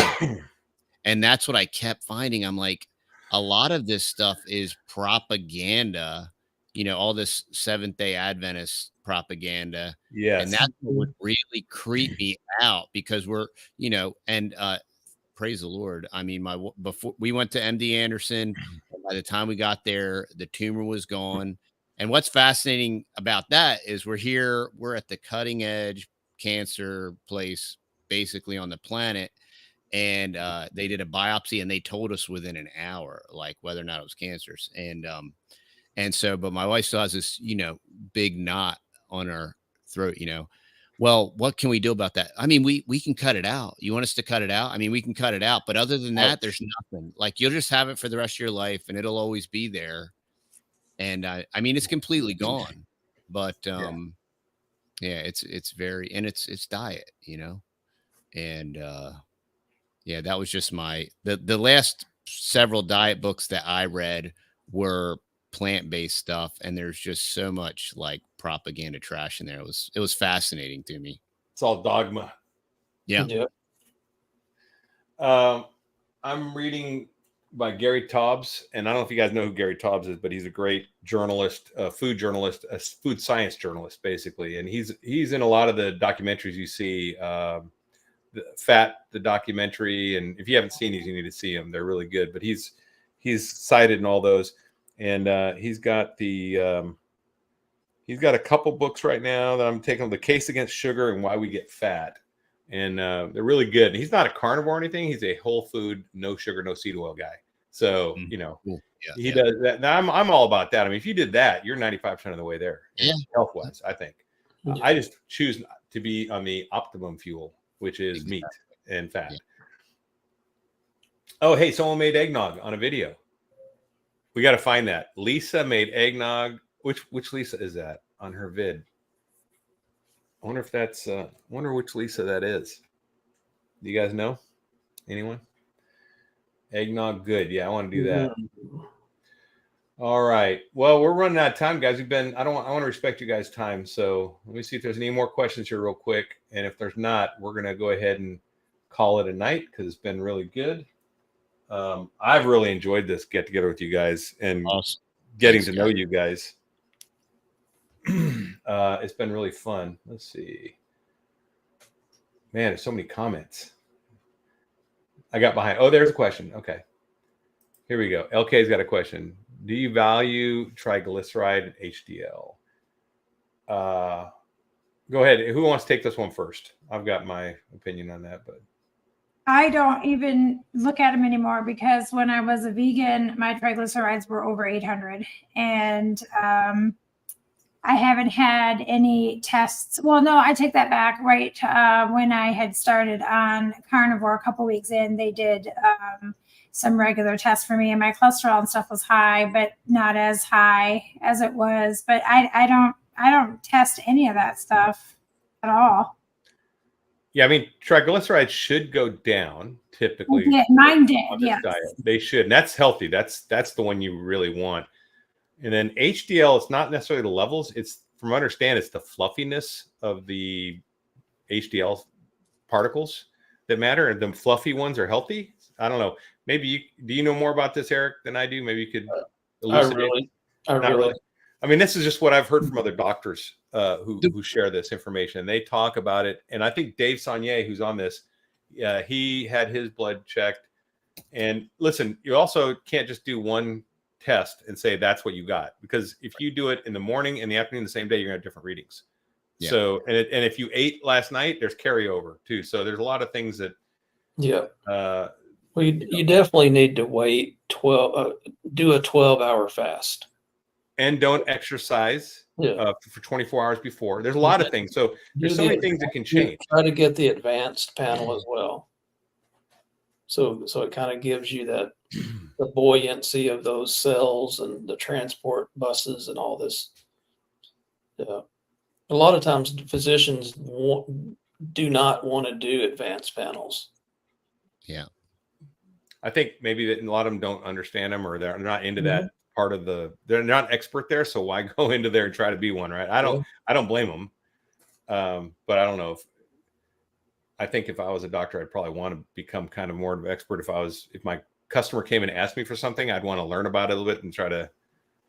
And that's what I kept finding. I'm like, a lot of this stuff is propaganda, all this Seventh-day Adventist propaganda. Yes. And that's what would really creep me out, because we're, and praise the Lord. I mean, before we went to MD Anderson, by the time we got there, the tumor was gone. And what's fascinating about that is we're at the cutting edge cancer place, basically on the planet. And they did a biopsy and they told us within an hour, like, whether or not it was cancerous. And so, but my wife still has this, big knot on her throat, Well, what can we do about that? I mean, we can cut it out. You want us to cut it out? I mean, we can cut it out. But other than that, there's nothing. Like, you'll just have it for the rest of your life and it'll always be there. And I mean, it's completely gone. But yeah, it's very, and it's diet, and yeah, that was just the last several diet books that I read were plant-based stuff, and there's just so much like propaganda trash in there. It was fascinating to me. It's all dogma. Yeah. I'm reading by Gary Taubes, and I don't know if you guys know who Gary Taubes is, but he's a great journalist, a food science journalist, basically. And he's in a lot of the documentaries you see, the documentary, and if you haven't seen these, you need to see them. They're really good. But he's cited in all those, and he's got a couple books right now that I'm taking, The Case Against Sugar and Why We Get Fat, and they're really good. And he's not a carnivore or anything. He's a whole food, no sugar, no seed oil guy. So cool. he does that. Now I'm all about that. I mean, if you did that, you're 95% of the way there, health wise. I think. I just choose to be on the optimum fuel, which is meat and fat. Oh, hey, someone made eggnog on a video. We got to find that. Lisa made eggnog Which Lisa is that on her vid? I wonder if that's. Wonder which Lisa that is. Do you guys know? Anyone? Eggnog, good. Yeah, I want to do that. All right. Well, we're running out of time, guys. I want to respect you guys' time. So let me see if there's any more questions here real quick. And if there's not, we're going to go ahead and call it a night because it's been really good. I've really enjoyed this get together with you guys and getting to know you guys. It's been really fun. Let's see. Man, there's so many comments. I got behind. Oh, there's a question. Okay. Here we go. LK's got a question. Do you value triglyceride and HDL? Go ahead. Who wants to take this one first? I've got my opinion on that, but I don't even look at them anymore because when I was a vegan, my triglycerides were over 800, and I haven't had any tests. Well, no, I take that back. Right when I had started on Carnivore a couple weeks in, they did some regular tests for me, and my cholesterol and stuff was high, but not as high as it was. But I don't test any of that stuff at all. yeah, I mean, triglycerides should go down typically. Mine did. Yeah, they should. And that's healthy. That's the one you really want. And then HDL, it's not necessarily the levels. It's, from what I understand, it's the fluffiness of the HDL particles that matter, and the fluffy ones are healthy. I don't know. Maybe do you know more about this, Eric, than I do? Maybe you could elucidate. I really. I mean, this is just what I've heard from other doctors who share this information. They talk about it, and I think Dave Saunier, who's on this, he had his blood checked. And listen, you also can't just do one test and say that's what you got, because if you do it in the morning and the afternoon the same day, you're gonna have different readings. Yeah. So and if you ate last night, there's carryover too. So there's a lot of things that well, you definitely need to wait do a 12-hour fast and don't exercise for 24 hours before. There's a lot of things. So there's so many things that can change. Try to get the advanced panel as well. So it kind of gives you that the buoyancy of those cells and the transport buses and all this. A lot of times physicians do not want to do advanced panels. Yeah. I think maybe that a lot of them don't understand them, or they're not into that part of they're not expert there. So why go into there and try to be one, right? I don't blame them. But I don't know I think if I was a doctor, I'd probably want to become kind of more of an expert. If my customer came and asked me for something, I'd want to learn about it a little bit and try to,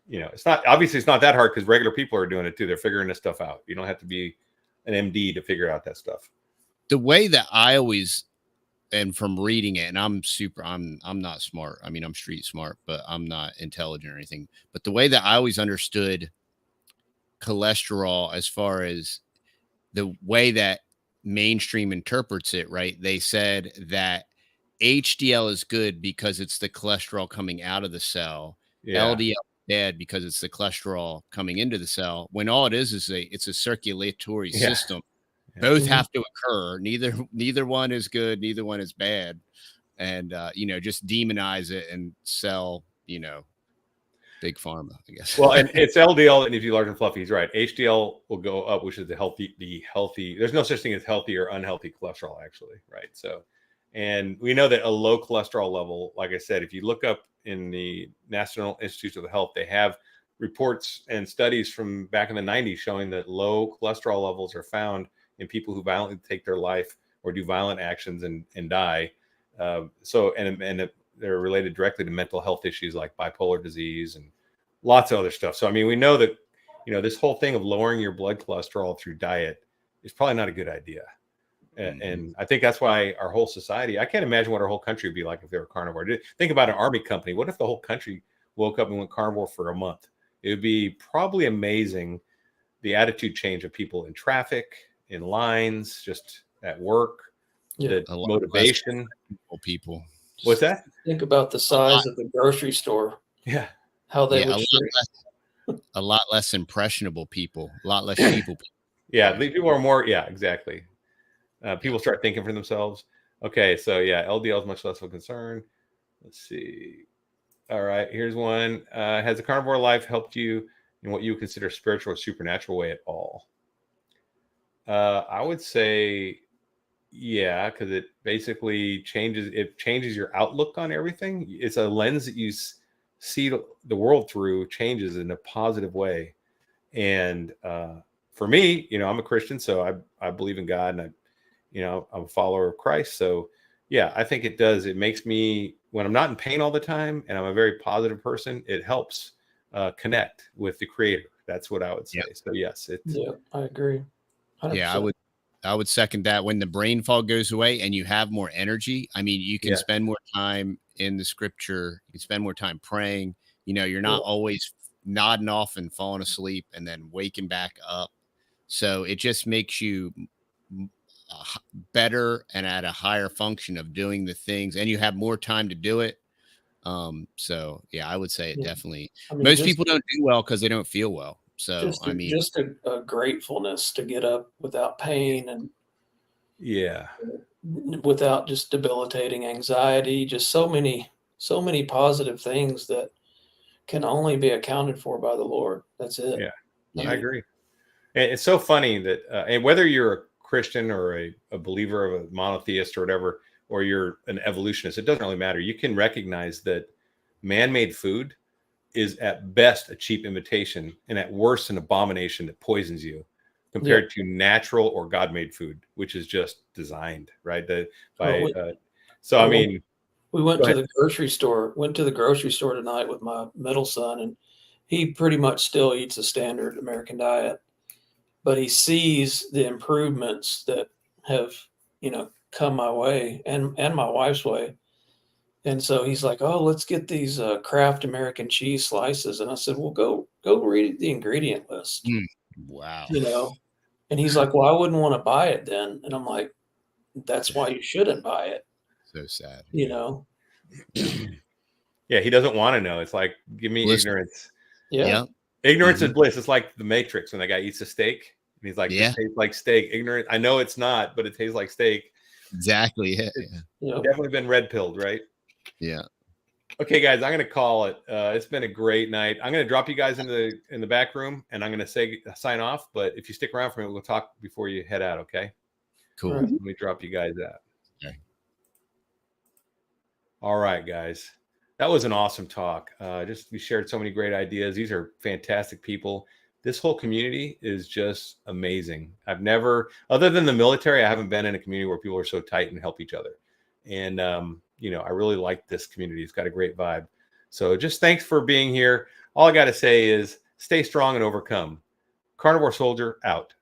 it's not that hard because regular people are doing it too. They're figuring this stuff out. You don't have to be an MD to figure out that stuff. The way that I always, and from reading it, and I'm not smart. I mean, I'm street smart, but I'm not intelligent or anything. But the way that I always understood cholesterol, as far as the way that mainstream interprets it, right? They said that HDL is good because it's the cholesterol coming out of the cell. Yeah. LDL is bad because it's the cholesterol coming into the cell. When all it is it's a circulatory system. Yeah. Both have to occur. Neither one is good. Neither one is bad. And just demonize it and sell, big pharma, I guess. Well, and it's LDL, and if you large and fluffy, he's right. HDL will go up, which is the healthy. There's no such thing as healthy or unhealthy cholesterol, actually, right? So, and we know that a low cholesterol level, like I said, if you look up in the National Institutes of Health, they have reports and studies from back in the 90s showing that low cholesterol levels are found in people who violently take their life or do violent actions and die. They're related directly to mental health issues like bipolar disease and lots of other stuff. So, I mean, we know that, this whole thing of lowering your blood cholesterol through diet is probably not a good idea. And I think that's why our whole society, I can't imagine what our whole country would be like if they were carnivore. Think about an army company. What if the whole country woke up and went carnivore for a month? It would be probably amazing, the attitude change of people in traffic, in lines, just at work, the motivation. People. What's that? Think about the size of the grocery store. Yeah. How they would a lot less impressionable people, a lot less people. Yeah, people are more. Yeah, exactly. People start thinking for themselves. Okay, so yeah, LDL is much less of a concern. Let's see. All right, here's one. Has a carnivore life helped you in what you would consider spiritual or supernatural way at all? I would say, yeah, because it basically changes your outlook on everything. It's a lens that you see the world through, changes in a positive way. And for me, I'm a Christian, so I believe in God, and I'm a follower of Christ. So yeah, I think it does. It makes me, when I'm not in pain all the time and I'm a very positive person, it helps connect with the Creator. That's what I would say. Yep. So yes, Yeah, I agree. 100%. Yeah, I would second that. When the brain fog goes away and you have more energy, I mean, you can spend more time in the scripture. You can spend more time praying. You're not always nodding off and falling asleep and then waking back up. So it just makes you better and at a higher function of doing the things, and you have more time to do it. So yeah, I would say it definitely. I mean, Most people don't do well because they don't feel well. So just a gratefulness to get up without pain and without just debilitating anxiety, just so many positive things that can only be accounted for by the Lord. That's it. Yeah, I agree. And it's so funny that, and whether you're a Christian or a believer of a monotheist or whatever, or you're an evolutionist, it doesn't really matter. You can recognize that man-made food is at best a cheap imitation, and at worst an abomination that poisons you, compared to natural or God-made food, which is just designed right. I mean, we went to the grocery store. Went to the grocery store tonight with my middle son, and he pretty much still eats a standard American diet, but he sees the improvements that have come my way and my wife's way. And so he's like, "Oh, let's get these Kraft American cheese slices." And I said, "Well, go read the ingredient list." Wow. And he's like, "Well, I wouldn't want to buy it then." And I'm like, "That's why you shouldn't buy it." So sad. Yeah, he doesn't want to know. It's like, give me ignorance. Yeah. Ignorance is bliss. It's like the Matrix when that guy eats a steak and he's like, "This tastes like steak." Ignorant. I know it's not, but it tastes like steak. Exactly. Yeah. Definitely been red pilled, right? Yeah. Okay, guys, I'm going to call it. It's been a great night. I'm going to drop you guys in the back room, and I'm going to sign off. But if you stick around for me, we'll talk before you head out. Okay. Cool. Let me drop you guys out. Okay. All right, guys. That was an awesome talk. We shared so many great ideas. These are fantastic people. This whole community is just amazing. I've never, other than the military, I haven't been in a community where people are so tight and help each other. And, I really like this community. It's got a great vibe. So just thanks for being here. All I got to say is stay strong and overcome. Carnivore Soldier out.